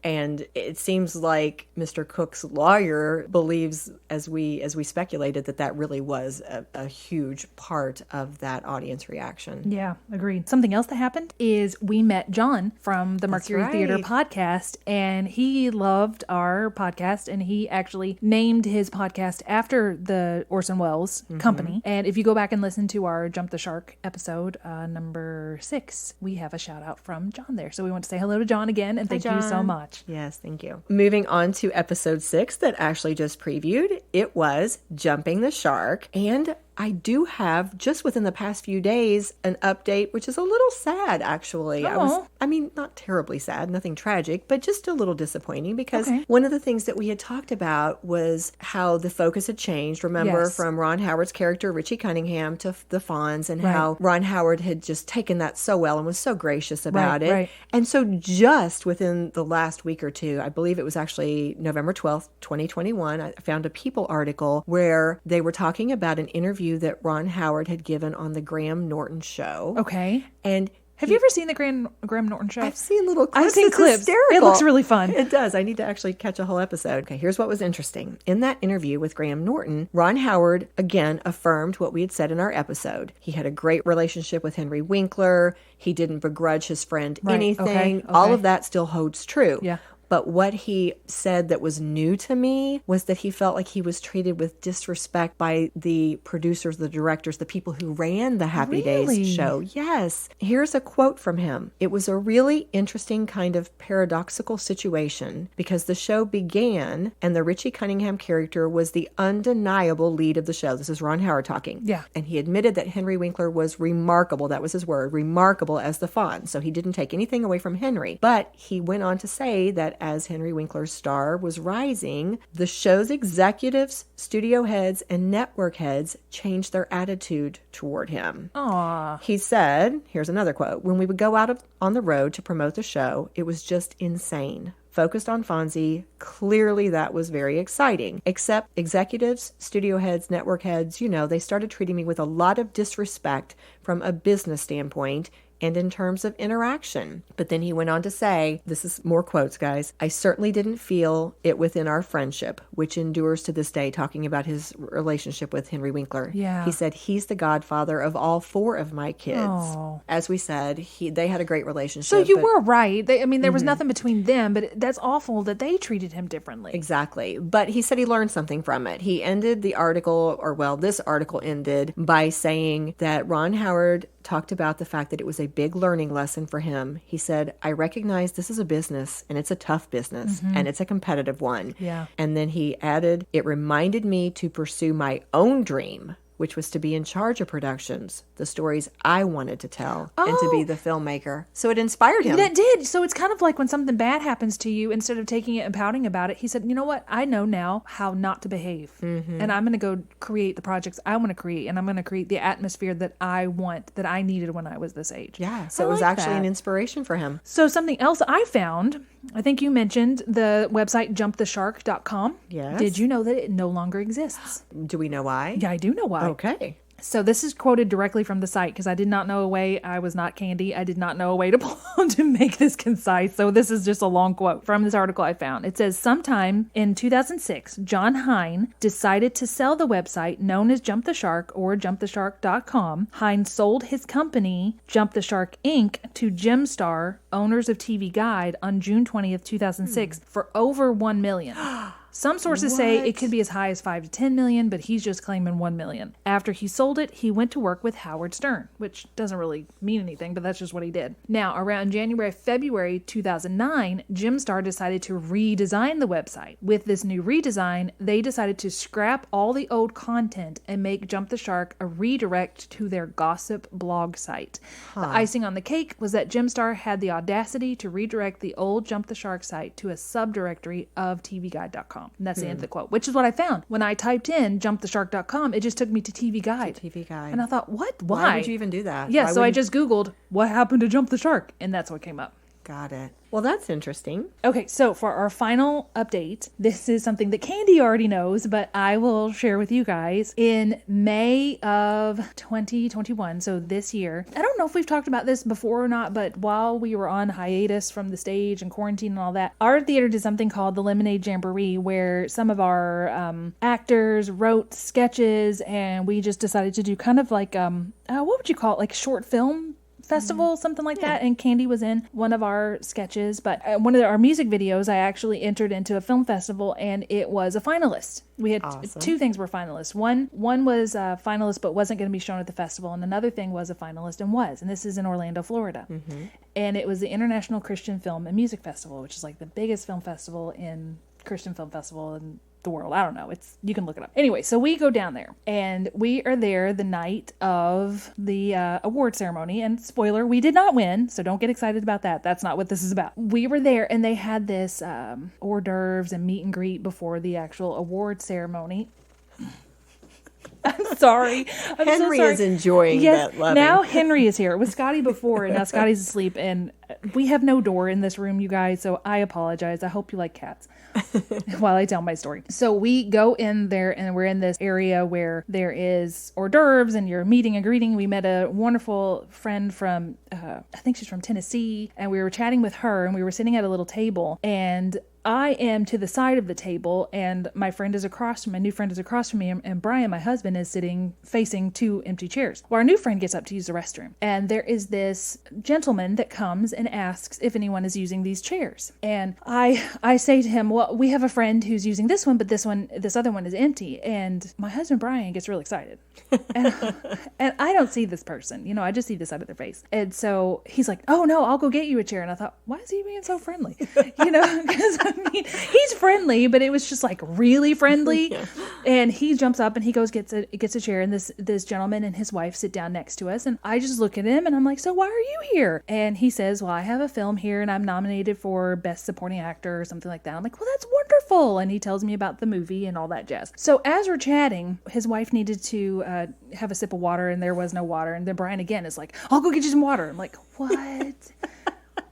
And it seems like Mr. Cook's lawyer believes, as we speculated, that really was a huge part of that audience reaction. Yeah, agreed. Something else that happened is we met John from the Mercury Theater podcast, and he loved our podcast, and he actually named his podcast after the Orson Welles company. And if you go back and listen to our Jump the Shark episode, number 6, we have a shout out from John there. So we want to say hello to John again, and thank you so much. Yes, thank you. Moving on to episode 6 that Ashley just previewed, it was Jumping the Shark, and I do have, just within the past few days, an update, which is a little sad, actually. I mean, not terribly sad, nothing tragic, but just a little disappointing because one of the things that we had talked about was how the focus had changed. Remember, from Ron Howard's character, Richie Cunningham, to the Fonz, and how Ron Howard had just taken that so well and was so gracious about it. Right. And so just within the last week or two, I believe it was actually November 12th, 2021, I found a People article where they were talking about an interview that Ron Howard had given on the Graham Norton show. Okay. And have you ever seen the Graham Norton show? I've seen little clips. I've seen clips. Hysterical. It looks really fun. It does. I need to actually catch a whole episode. Okay, here's what was interesting. In that interview with Graham Norton, Ron Howard again affirmed what we had said in our episode. He had a great relationship with Henry Winkler. He didn't begrudge his friend anything. All of that still holds true. Yeah. But what he said that was new to me was that he felt like he was treated with disrespect by the producers, the directors, the people who ran the Happy Days show. Yes. Here's a quote from him. It was a really interesting kind of paradoxical situation because the show began and the Richie Cunningham character was the undeniable lead of the show. This is Ron Howard talking. Yeah. And he admitted that Henry Winkler was remarkable. That was his word, remarkable as the Fonz. So he didn't take anything away from Henry. But he went on to say that as Henry Winkler's star was rising, the show's executives, studio heads, and network heads changed their attitude toward him. Aww. He said, here's another quote, "When we would go out on the road to promote the show, it was just insane. Focused on Fonzie, clearly that was very exciting. Except executives, studio heads, network heads, they started treating me with a lot of disrespect from a business standpoint and in terms of interaction." But then he went on to say, this is more quotes, guys, "I certainly didn't feel it within our friendship, which endures to this day," talking about his relationship with Henry Winkler. Yeah. He said, "He's the godfather of all 4 of my kids." Oh. As we said, they had a great relationship. So you were right. There was nothing between them, but that's awful that they treated him differently. Exactly. But he said he learned something from it. He ended the article, this article ended by saying that Ron Howard talked about the fact that it was a big learning lesson for him. He said, I recognize this is a business, and it's a tough business, and it's a competitive one. Yeah. And then he added, it reminded me to pursue my own dream, which was to be in charge of productions, the stories I wanted to tell, and to be the filmmaker. So it inspired him. It did. So it's kind of like when something bad happens to you, instead of taking it and pouting about it, he said, you know what? I know now how not to behave. And I'm going to go create the projects I want to create, and I'm going to create the atmosphere that I want, that I needed when I was this age. Yeah, so it was actually an inspiration for him. So something else I found, I think you mentioned the website jumptheshark.com. Yes. Did you know that it no longer exists? Do we know why? Yeah, I do know why. Okay. So this is quoted directly from the site because I did not know a way. I was not Candy. I did not know a way to make this concise. So this is just a long quote from this article I found. It says, sometime in 2006, John Hine decided to sell the website known as Jump the Shark or jumptheshark.com. Hine sold his company, Jump the Shark Inc., to Gemstar, owners of TV Guide, on June 20th, 2006, for over $1 million. Some sources say it could be as high as 5 to 10 million, but he's just claiming 1 million. After he sold it, he went to work with Howard Stern, which doesn't really mean anything, but that's just what he did. Now, around February 2009, Gemstar decided to redesign the website. With this new redesign, they decided to scrap all the old content and make Jump the Shark a redirect to their gossip blog site. The icing on the cake was that Gemstar had the audacity to redirect the old Jump the Shark site to a subdirectory of tvguide.com. And that's the end of the quote, which is what I found. When I typed in jumptheshark.com, it just took me to TV Guide. TV Guide. And I thought, what? Why would you even do that? Yeah, so I just Googled, what happened to Jump the Shark? And that's what came up. Got it. Well, that's interesting. Okay, so for our final update, this is something that Candy already knows, but I will share with you guys. In May of 2021, so this year, I don't know if we've talked about this before or not, but while we were on hiatus from the stage and quarantine and all that, our theater did something called the Lemonade Jamboree, where some of our actors wrote sketches, and we just decided to do kind of like, what would you call it, like short film festival, something like that. And Candy was in one of our sketches, but one of our music videos, I actually entered into a film festival, and it was a finalist. We had two things were finalists. One was a finalist but wasn't going to be shown at the festival, and another thing was a finalist and was. And this is in Orlando, Florida. And it was the International Christian Film and Music Festival, which is like the biggest film festival in Christian film festival in the world. I don't know. You can look it up. Anyway, so we go down there, and we are there the night of the award ceremony. And spoiler, we did not win, so don't get excited about that. That's not what this is about. We were there, and they had this hors d'oeuvres and meet and greet before the actual award ceremony. I'm sorry. Henry is enjoying that loving. Now Henry is here. It was Scotty before, and now Scotty's asleep, and we have no door in this room, you guys, so I apologize. I hope you like cats while I tell my story. So we go in there, and we're in this area where there is hors d'oeuvres, and you're meeting and greeting. We met a wonderful friend from, I think she's from Tennessee, and we were chatting with her, and we were sitting at a little table, and I am to the side of the table, and my new friend is across from me, and Brian, my husband, is sitting facing two empty chairs. Well, our new friend gets up to use the restroom, and there is this gentleman that comes and asks if anyone is using these chairs. And I say to him, well, we have a friend who's using this one, but this other one is empty. And my husband, Brian, gets really excited. And I don't see this person, I just see the side of their face. And so he's like, oh no, I'll go get you a chair. And I thought, why is he being so friendly? Because he's friendly, but it was just like really friendly. Yeah. And he jumps up and he gets a chair, and this gentleman and his wife sit down next to us. And I just look at him and I'm like, so why are you here? And he says, well, I have a film here and I'm nominated for Best Supporting Actor or something like that. I'm like, well, that's wonderful. And he tells me about the movie and all that jazz. So as we're chatting, his wife needed to have a sip of water, and there was no water. And then Brian again is like, I'll go get you some water. I'm like, what?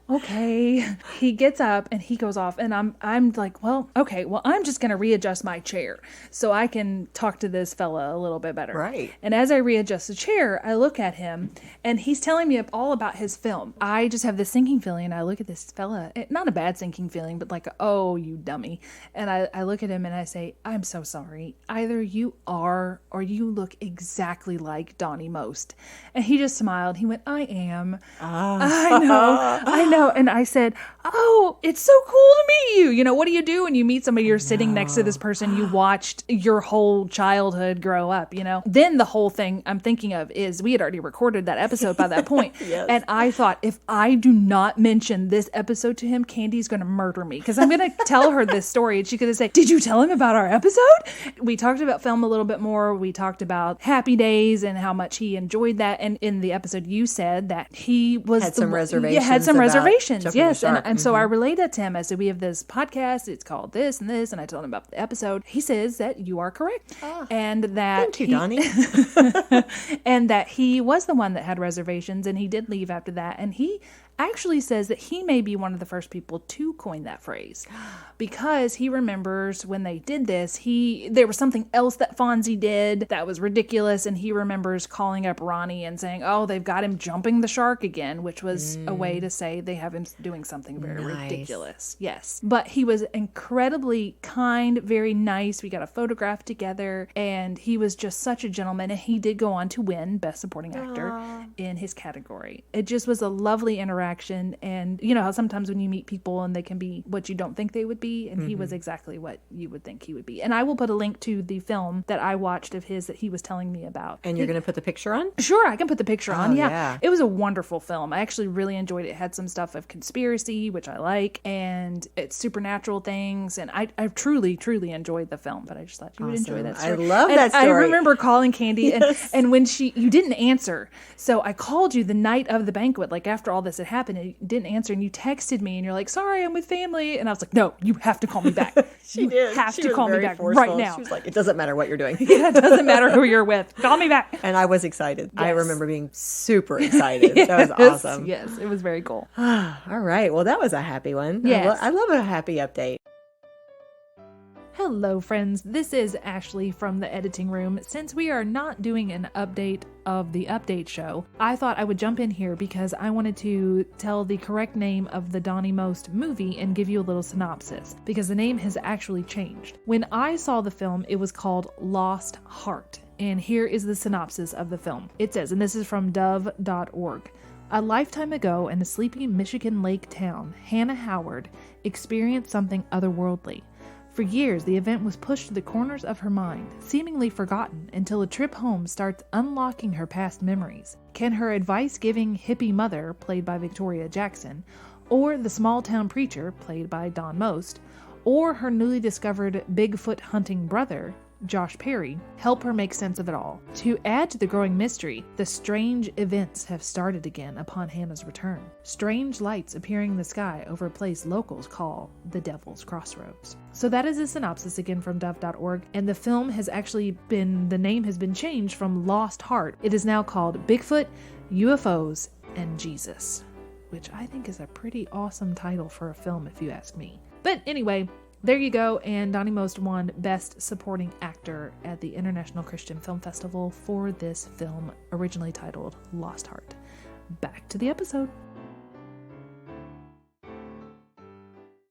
Okay. He gets up and he goes off, and I'm like, well, okay, well, I'm just going to readjust my chair so I can talk to this fella a little bit better. Right. And as I readjust the chair, I look at him, and he's telling me all about his film. I just have this sinking feeling, and I look at this fella, not a bad sinking feeling, but like, oh, you dummy. And I look at him and I say, I'm so sorry. Either you are or you look exactly like Donnie Most. And he just smiled. He went, I am. I know. know. And I said, oh, it's so cool to meet you. You know, what do you do when you meet somebody? You're sitting next to this person you watched your whole childhood grow up, you know? Then the whole thing I'm thinking of is we had already recorded that episode by that point. Yes. And I thought, if I do not mention this episode to him, Candy's going to murder me, because I'm going to tell her this story and she's going to say, did you tell him about our episode? We talked about film a little bit more. We talked about Happy Days and how much he enjoyed that. And in the episode, you said that he had some reservations. Yeah, had some reservations. Yes. And so I relayed that to him. I said, we have this podcast. It's called this and this. And I told him about the episode. He says that you are correct. And that thank you, Donnie. And that he was the one that had reservations, and he did leave after that. And he actually says that he may be one of the first people to coin that phrase, because he remembers when they did this, there was something else that Fonzie did that was ridiculous, and he remembers calling up Ronnie and saying, oh, they've got him jumping the shark again, which was a way to say they have him doing something very ridiculous. Yes. But he was incredibly kind, very nice. We got a photograph together, and he was just such a gentleman, and he did go on to win Best Supporting Actor in his category. It just was a lovely interaction. And you know how sometimes when you meet people and they can be what you don't think they would be, and he was exactly what you would think he would be. And I will put a link to the film that I watched of his that he was telling me about. And you're going to put the picture on? Sure, I can put the picture on. Yeah. It was a wonderful film. I actually really enjoyed it. It had some stuff of conspiracy, which I like, and it's supernatural things, and I truly, truly enjoyed the film. But I just thought you would enjoy that story. I love that story. I remember calling Candy, and when you didn't answer, so I called you the night of the banquet, like after all this had happened, and you didn't answer, and you texted me, and you're like, sorry, I'm with family. And I was like, no, you have to call me back. She did. Have to call me back right now. She was like, it doesn't matter what you're doing. Yeah, it doesn't matter who you're with. Call me back. And I was excited. Yes. I remember being super excited. Yes. That was awesome. Yes, it was very cool. All right. Well, that was a happy one. Yes. I love a happy update. Hello, friends. This is Ashley from the editing room. Since we are not doing an update of the update show, I thought I would jump in here because I wanted to tell the correct name of the Donnie Most movie and give you a little synopsis, because the name has actually changed. When I saw the film, it was called Lost Heart. And here is the synopsis of the film. It says, and this is from dove.org. A lifetime ago in a sleepy Michigan lake town, Hannah Howard experienced something otherworldly. For years, the event was pushed to the corners of her mind, seemingly forgotten, until a trip home starts unlocking her past memories. Can her advice-giving hippie mother, played by Victoria Jackson, or the small-town preacher, played by Don Most, or her newly discovered Bigfoot hunting brother, Josh Perry, help her make sense of it all? To add to the growing mystery, the strange events have started again upon Hannah's return. Strange lights appearing in the sky over a place locals call the Devil's Crossroads. So that is a synopsis again from dove.org, and the film has actually the name has been changed from Lost Heart. It is now called Bigfoot, UFOs, and Jesus, which I think is a pretty awesome title for a film if you ask me. But anyway, there you go, and Donnie Most won Best Supporting Actor at the International Christian Film Festival for this film, originally titled Lost Heart. Back to the episode.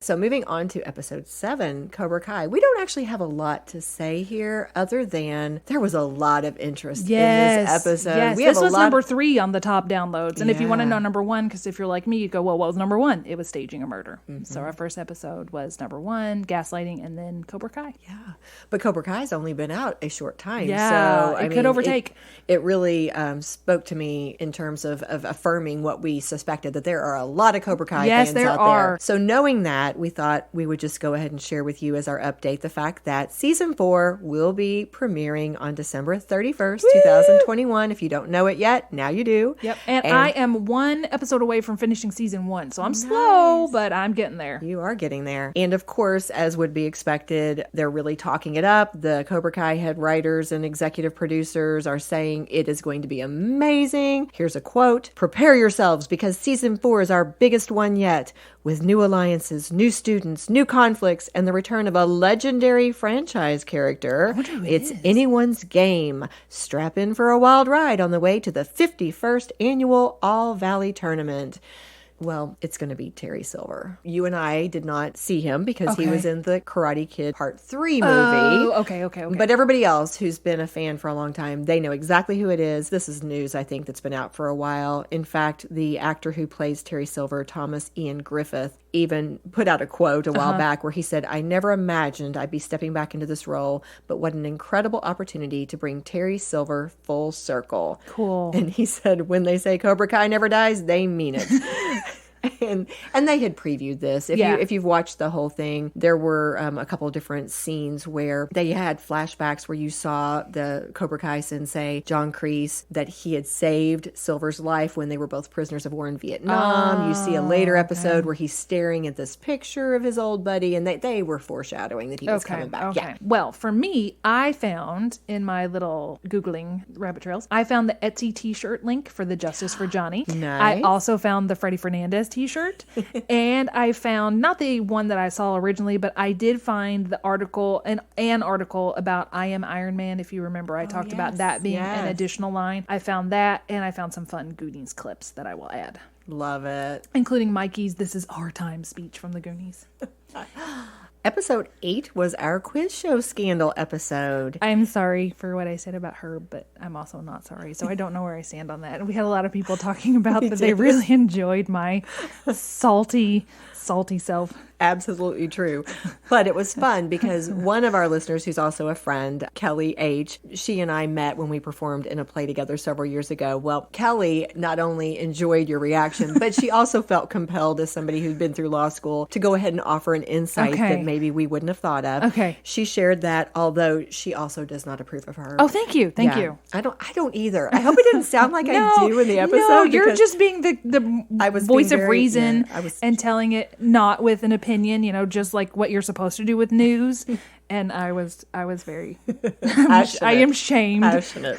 So moving on to episode 7, Cobra Kai. We don't actually have a lot to say here other than there was a lot of interest in this episode. Yes, this was number 3 on the top downloads. And if you want to know number 1, because if you're like me, you go, well, what was number 1? It was Staging a Murder. Mm-hmm. So our first episode was number 1, Gaslighting, and then Cobra Kai. Yeah. But Cobra Kai's only been out a short time. Yeah, so, it could overtake. It really spoke to me in terms of affirming what we suspected, that there are a lot of Cobra Kai fans out there. So knowing that, we thought we would just go ahead and share with you as our update the fact that season 4 will be premiering on December 31st, 2021. If you don't know it yet, now you do. Yep. And I am 1 episode away from finishing season 1. So I'm slow, but I'm getting there. You are getting there. And of course, as would be expected, they're really talking it up. The Cobra Kai head writers and executive producers are saying it is going to be amazing. Here's a quote: "Prepare yourselves because season 4 is our biggest one yet. With new alliances, new students, new conflicts, and the return of a legendary franchise character, it's anyone's game. Strap in for a wild ride on the way to the 51st annual All Valley Tournament." Well, it's going to be Terry Silver. You and I did not see him because he was in the Karate Kid Part 3 movie. Oh, okay. But everybody else who's been a fan for a long time, they know exactly who it is. This is news, I think, that's been out for a while. In fact, the actor who plays Terry Silver, Thomas Ian Griffith, even put out a quote a while back where he said, "I never imagined I'd be stepping back into this role, but what an incredible opportunity to bring Terry Silver full circle." Cool. And he said, when they say Cobra Kai never dies, they mean it. And they had previewed this. If you've watched the whole thing, there were a couple of different scenes where they had flashbacks where you saw the Cobra Kai sensei, John Kreese, that he had saved Silver's life when they were both prisoners of war in Vietnam. You see a later episode where he's staring at this picture of his old buddy, and they were foreshadowing that he was coming back. Okay. Yeah. Well, for me, I found in my little Googling rabbit trails, I found the Etsy t-shirt link for the Justice for Johnny. Nice. I also found the Freddie Fernandez t-shirt, and I found not the one that I saw originally, but I did find the article, an article about I Am Iron Man. If you remember, I talked about that being an additional line. I found that, and I found some fun Goonies clips that I will add. Love it. Including Mikey's "This is our time" speech from the Goonies. Episode 8 was our quiz show scandal episode. I'm sorry for what I said about her, but I'm also not sorry. So I don't know where I stand on that. And we had a lot of people talking about that they really enjoyed my salty self. Absolutely true. But it was fun because one of our listeners, who's also a friend, Kelly H., she and I met when we performed in a play together several years ago. Well, Kelly not only enjoyed your reaction, but she also felt compelled, as somebody who'd been through law school, to go ahead and offer an insight that maybe we wouldn't have thought of. Okay. She shared that, although she also does not approve of her. Oh, thank you. Thank you. I don't either. I hope it didn't sound like I do in the episode. No, you're just being the voice of reason and telling it not with an opinion, just like what you're supposed to do with news. And I was very, I am shamed. Passionate.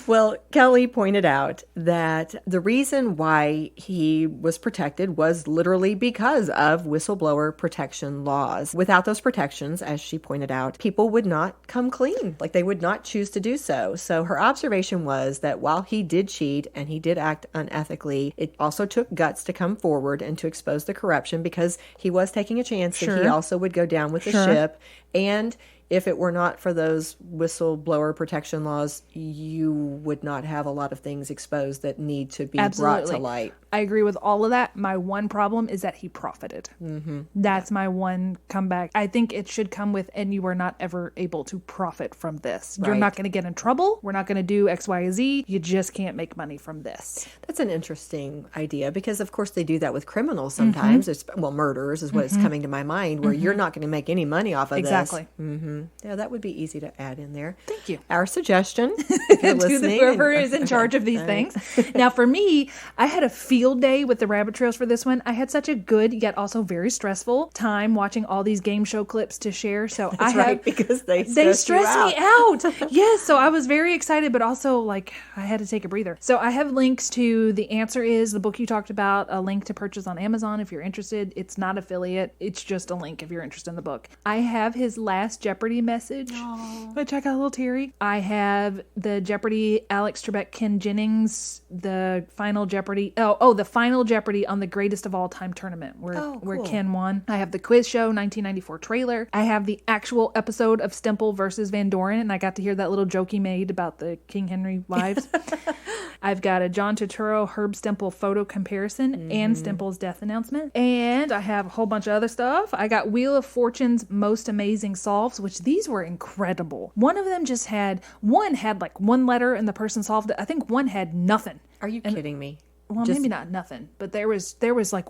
Well, Kelly pointed out that the reason why he was protected was literally because of whistleblower protection laws. Without those protections, as she pointed out, people would not come clean. Like, they would not choose to do so. So her observation was that while he did cheat and he did act unethically, it also took guts to come forward and to expose the corruption, because he was taking a chance that he also would go down with the ship. And if it were not for those whistleblower protection laws, you would not have a lot of things exposed that need to be brought to light. I agree with all of that. My one problem is that he profited. Mm-hmm. That's my one comeback. I think it should come with, and you were not ever able to profit from this. Right. You're not going to get in trouble. We're not going to do X, Y, Z. You just can't make money from this. That's an interesting idea, because of course they do that with criminals sometimes. Mm-hmm. Murderers is what's coming to my mind, where you're not going to make any money off of this. Exactly. Mm-hmm. Yeah, that would be easy to add in there. Thank you. Our suggestion, if you're listening, whoever is in charge of these things. Now, for me, I had a field day with the rabbit trails for this one. I had such a good yet also very stressful time watching all these game show clips to share. So because they stress me out. Yes, so I was very excited, but also I had to take a breather. So I have links to The Answer Is, the book you talked about, a link to purchase on Amazon if you're interested. It's not affiliate. It's just a link if you're interested in the book. I have his Last Jeopardy message, which I got a little teary. I have the Jeopardy Alex Trebek, Ken Jennings, the Final Jeopardy. The Final Jeopardy on the Greatest of All Time tournament where Ken won. I have the Quiz Show 1994 trailer. I have the actual episode of Stemple versus Van Doren, and I got to hear that little joke he made about the King Henry wives. I've got a John Turturro, Herb Stemple photo comparison and Stemple's death announcement. And I have a whole bunch of other stuff. I got Wheel of Fortune's Most Amazing Solves, which these were incredible. One of them had one letter and the person solved it. I think one had nothing. Are you kidding me? Well, maybe not nothing, but there was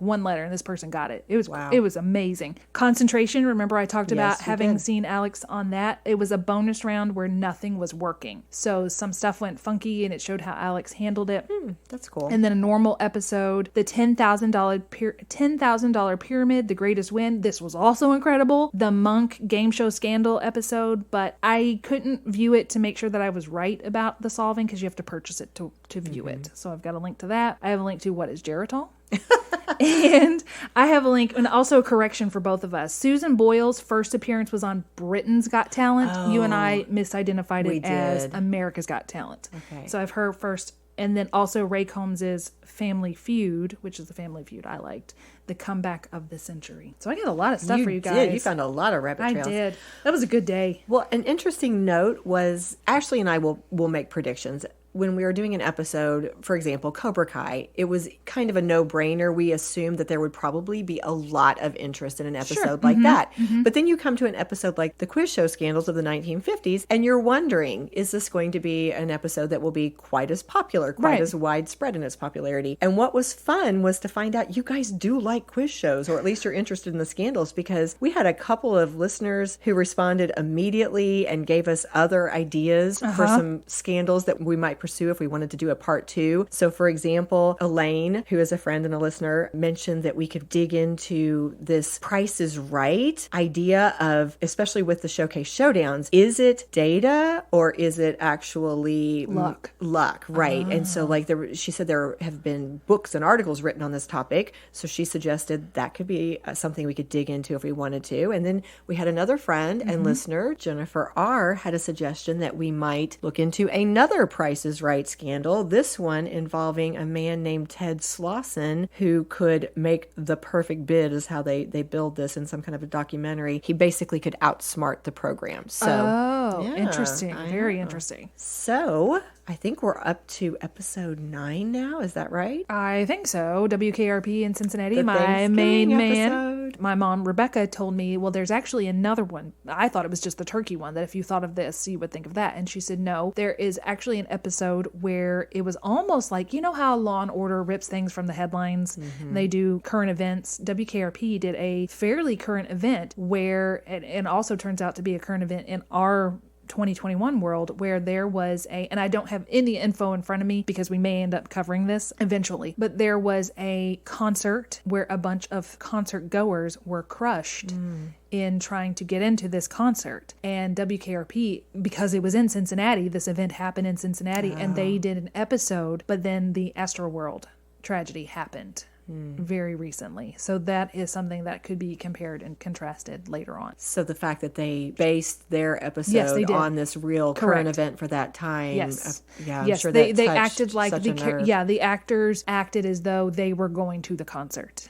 one letter and this person got it. It was amazing. Concentration. Remember I talked about having seen Alex on that. It was a bonus round where nothing was working. So some stuff went funky and it showed how Alex handled it. That's cool. And then a normal episode, the $10,000 pyramid, the greatest win. This was also incredible. The Monk game show scandal episode, but I couldn't view it to make sure that I was right about the solving, because you have to purchase it to view it. So I've got a link to that. I have a link to What is Geritol? And I have a link and also a correction for both of us. Susan Boyle's first appearance was on Britain's Got Talent. You and I misidentified it as America's Got Talent. Okay. So I have her first And then also Ray Combs's Family Feud, which is the Family Feud I liked, The Comeback of the Century. So I got a lot of stuff for you guys. You found a lot of rabbit trails. I did. That was a good day. Well, an interesting note was Ashley and I will make predictions. When we were doing an episode, for example, Cobra Kai, it was kind of a no-brainer. We assumed that there would probably be a lot of interest in an episode like that. But then you come to an episode like the quiz show scandals of the 1950s, and you're wondering, is this going to be an episode that will be quite as popular, quite as widespread in its popularity? And what was fun was to find out you guys do like quiz shows, or at least you're interested in the scandals, because we had a couple of listeners who responded immediately and gave us other ideas for some scandals that we might pursue if we wanted to do a part 2. So for example, Elaine, who is a friend and a listener, mentioned that we could dig into this Price is Right idea of, especially with the Showcase Showdowns, is it data or is it actually luck, right? And so like she said there have been books and articles written on this topic, so she suggested that could be something we could dig into if we wanted to. And then we had another friend and listener, Jennifer R., had a suggestion that we might look into another Price is Right scandal, this one involving a man named Ted Slauson, who could make the perfect bid, is how they build this in some kind of a documentary. He basically could outsmart the program. So, interesting. Very interesting. So I think we're up to episode 9 now. Is that right? I think so. WKRP in Cincinnati, my main man. My mom, Rebecca, told me, well, there's actually another one. I thought it was just the turkey one, that if you thought of this, you would think of that. And she said, no, there is actually an episode where it was almost like, you know how Law and Order rips things from the headlines? They do current events. WKRP did a fairly current event where, and also turns out to be a current event in our 2021 world, where there was and I don't have any info in front of me because we may end up covering this eventually, but there was a concert where a bunch of concert goers were crushed in trying to get into this concert. And WKRP, because it was in Cincinnati, this event happened in Cincinnati, and they did an episode, but then the Astroworld tragedy happened very recently. So that is something that could be compared and contrasted later on. So the fact that they based their episode on this real current event for that time. I'm sure they acted like the actors acted as though they were going to the concert.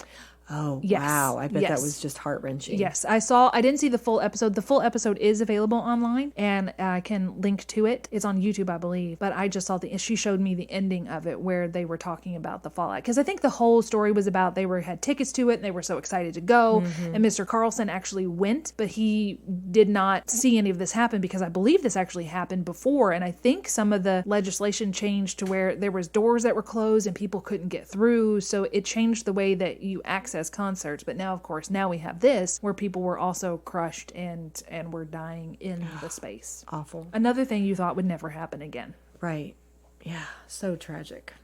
Oh, wow. I bet that was just heart-wrenching. Yes. I didn't see the full episode. The full episode is available online, and I can link to it. It's on YouTube, I believe. But I just saw she showed me the ending of it where they were talking about the fallout. Because I think the whole story was about they had tickets to it, and they were so excited to go. And Mr. Carlson actually went, but he did not see any of this happen, because I believe this actually happened before. And I think some of the legislation changed to where there was doors that were closed and people couldn't get through. So it changed the way that you access concerts. But now, of course, we have this where people were also crushed and were dying in the space. Awful. Another thing you thought would never happen again. Right. Yeah. So tragic.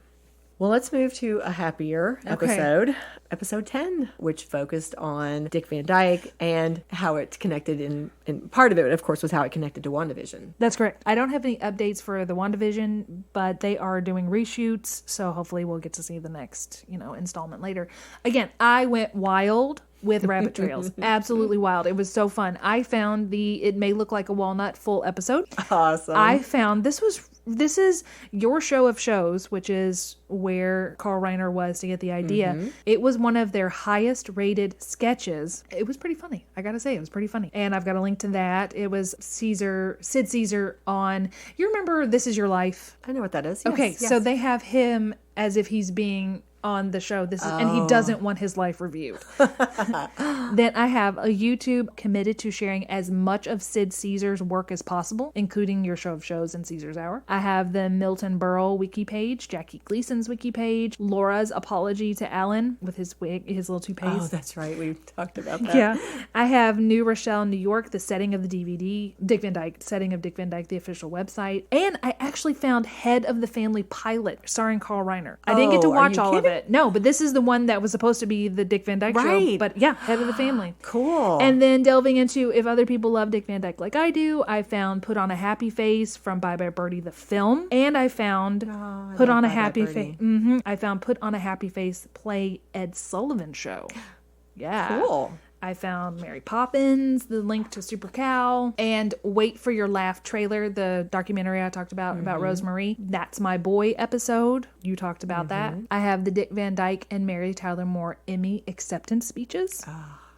Well, let's move to a happier episode, episode 10, which focused on Dick Van Dyke and how it connected in part of it, of course, was how it connected to WandaVision. That's correct. I don't have any updates for the WandaVision, but they are doing reshoots, so hopefully we'll get to see the next, installment later. Again, I went wild with rabbit trails. Absolutely wild. It was so fun. I found It May Look Like a Walnut full episode. Awesome. I found this is Your Show of Shows, which is where Carl Reiner was to get the idea. It was one of their highest rated sketches. It was pretty funny. I gotta say, it was pretty funny. And I've got a link to that. It was Sid Caesar on, you remember This Is Your Life? I know what that is. Yes, okay, yes. So they have him as if he's being on the show. And he doesn't want his life reviewed. Then I have a YouTube committed to sharing as much of Sid Caesar's work as possible, including Your Show of Shows and Caesar's Hour. I have the Milton Berle wiki page, Jackie Gleason's wiki page, Laura's apology to Alan with his wig, his little toupees. Oh, that's right. We talked about that. Yeah. I have New Rochelle, New York, the setting of the DVD, Dick Van Dyke, setting of Dick Van Dyke, the official website. And I actually found Head of the Family pilot starring Carl Reiner. I didn't get to watch all of it. No, but this is the one that was supposed to be the Dick Van Dyke show. But yeah, Head of the Family. Cool. And then delving into if other people love Dick Van Dyke like I do, I found Put on a Happy Face from Bye Bye Birdie the film. And I found Put on a Happy Face. I found Put on a Happy Face play Ed Sullivan show. Yeah. Cool. I found Mary Poppins, the link to Super Cow, and Wait for Your Laugh trailer, the documentary I talked about Rosemary. That's My Boy episode. You talked about that. I have the Dick Van Dyke and Mary Tyler Moore Emmy acceptance speeches.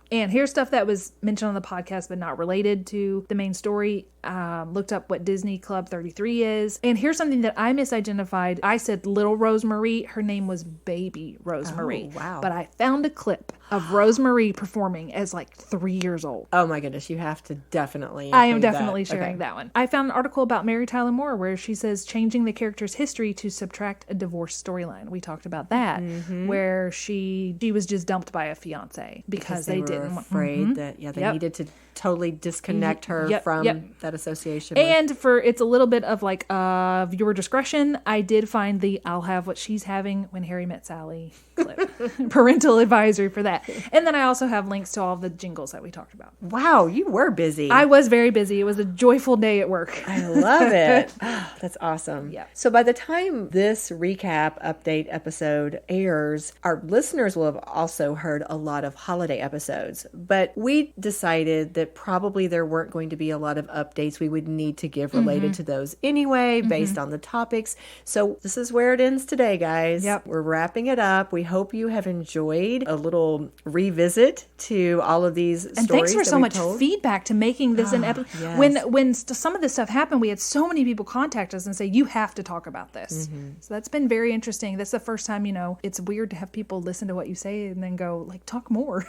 And here's stuff that was mentioned on the podcast but not related to the main story. Looked up what Disney Club 33 is. And here's something that I misidentified. I said Little Rosemary. Her name was Baby Rosemary. Oh, wow. But I found a clip of Rosemary performing as like 3 years old. Oh my goodness, you have to definitely I am definitely sharing that one. I found an article about Mary Tyler Moore where she says changing the character's history to subtract a divorce storyline. We talked about that, where she was just dumped by a fiance because they didn't afraid that they needed to totally disconnect her from that association. And it's a little bit of like viewer discretion. I did find the I'll have what she's having when Harry met Sally clip. Parental advisory for that. And then I also have links to all the jingles that we talked about. Wow, you were busy. I was very busy. It was a joyful day at work. I love it. Oh, that's awesome. Yeah. So by the time this recap update episode airs, our listeners will have also heard a lot of holiday episodes. But we decided that probably there weren't going to be a lot of updates we would need to give related to those anyway, based on the topics. So this is where it ends today, guys. Yep. We're wrapping it up. We hope you have enjoyed a little revisit to all of these stories. And thanks for so much told. Feedback to making this an episode. Yes. When some of this stuff happened, we had so many people contact us and say, you have to talk about this. So that's been very interesting. That's the first time, it's weird to have people listen to what you say and then go, like, talk more.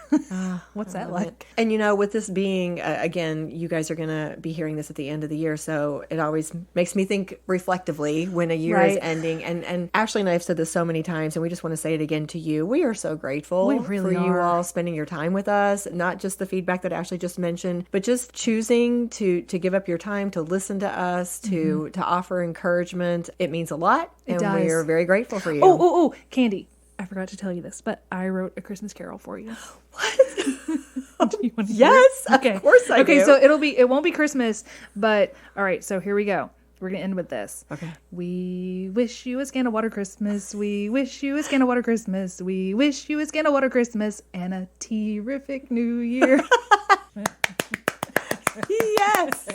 What's that like? And, with this being, again, you guys are going to be hearing this at the end of the year, so it always makes me think reflectively when a year is ending. And Ashley and I have said this so many times, and we just want to say it again to you. We are so grateful for you all spending your time with us, not just the feedback that Ashley just mentioned, but just choosing to give up your time to listen to us, to offer encouragement. It means a lot, and we are very grateful for you. Oh, Candy, I forgot to tell you this, but I wrote a Christmas Carol for you. What? Do you want to Yes, okay. Of course I do. Okay, so it won't be Christmas, but all right, so here we go. We're going to end with this. Okay. We wish you a Scandal Water Christmas. We wish you a Scandal Water Christmas. We wish you a Scandal Water Christmas and a terrific New Year. Yes.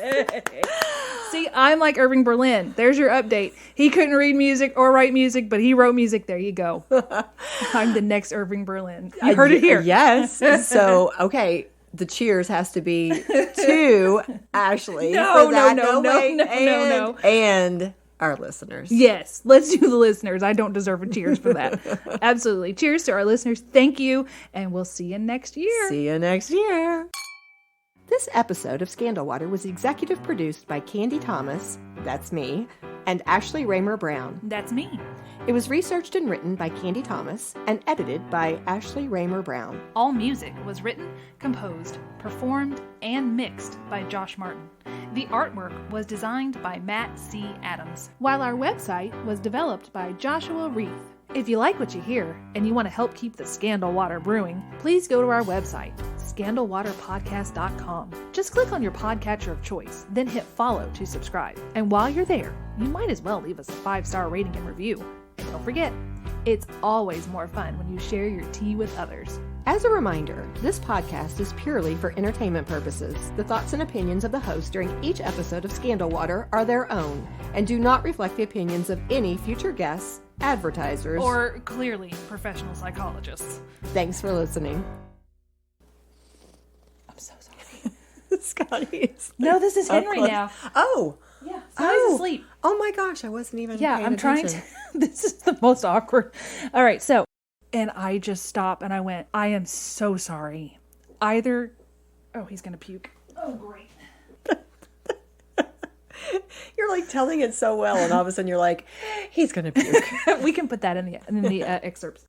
See, I'm like Irving Berlin. There's your update. He couldn't read music or write music, but he wrote music. There you go. I'm the next Irving Berlin. You heard it here. Yes. So, okay. The cheers has to be to Ashley. No. And our listeners. Yes. Let's do the listeners. I don't deserve a cheers for that. Absolutely. Cheers to our listeners. Thank you. And we'll see you next year. See you next year. This episode of Scandal Water was executive produced by Candy Thomas, that's me, and Ashley Raymer Brown. That's me. It was researched and written by Candy Thomas and edited by Ashley Raymer Brown. All music was written, composed, performed, and mixed by Josh Martin. The artwork was designed by Matt C. Adams, while our website was developed by Joshua Reith. If you like what you hear and you want to help keep the Scandal Water brewing, please go to our website, scandalwaterpodcast.com. Just click on your podcatcher of choice, then hit follow to subscribe. And while you're there, you might as well leave us a 5-star rating and review. And don't forget, it's always more fun when you share your tea with others. As a reminder, this podcast is purely for entertainment purposes. The thoughts and opinions of the host during each episode of Scandal Water are their own and do not reflect the opinions of any future guests, advertisers, or clearly professional psychologists. Thanks for listening. I'm so sorry. Scotty is No, this is Henry now. Oh. Yeah, Scotty's asleep. Oh my gosh, I wasn't even Yeah, paying I'm attention. trying to. This is the most awkward. All right, so, and I just stopped and I went, I am so sorry. Either, oh, he's going to puke. Oh, great. You're like telling it so well, and all of a sudden you're like, he's going to puke. We can put that in the excerpts.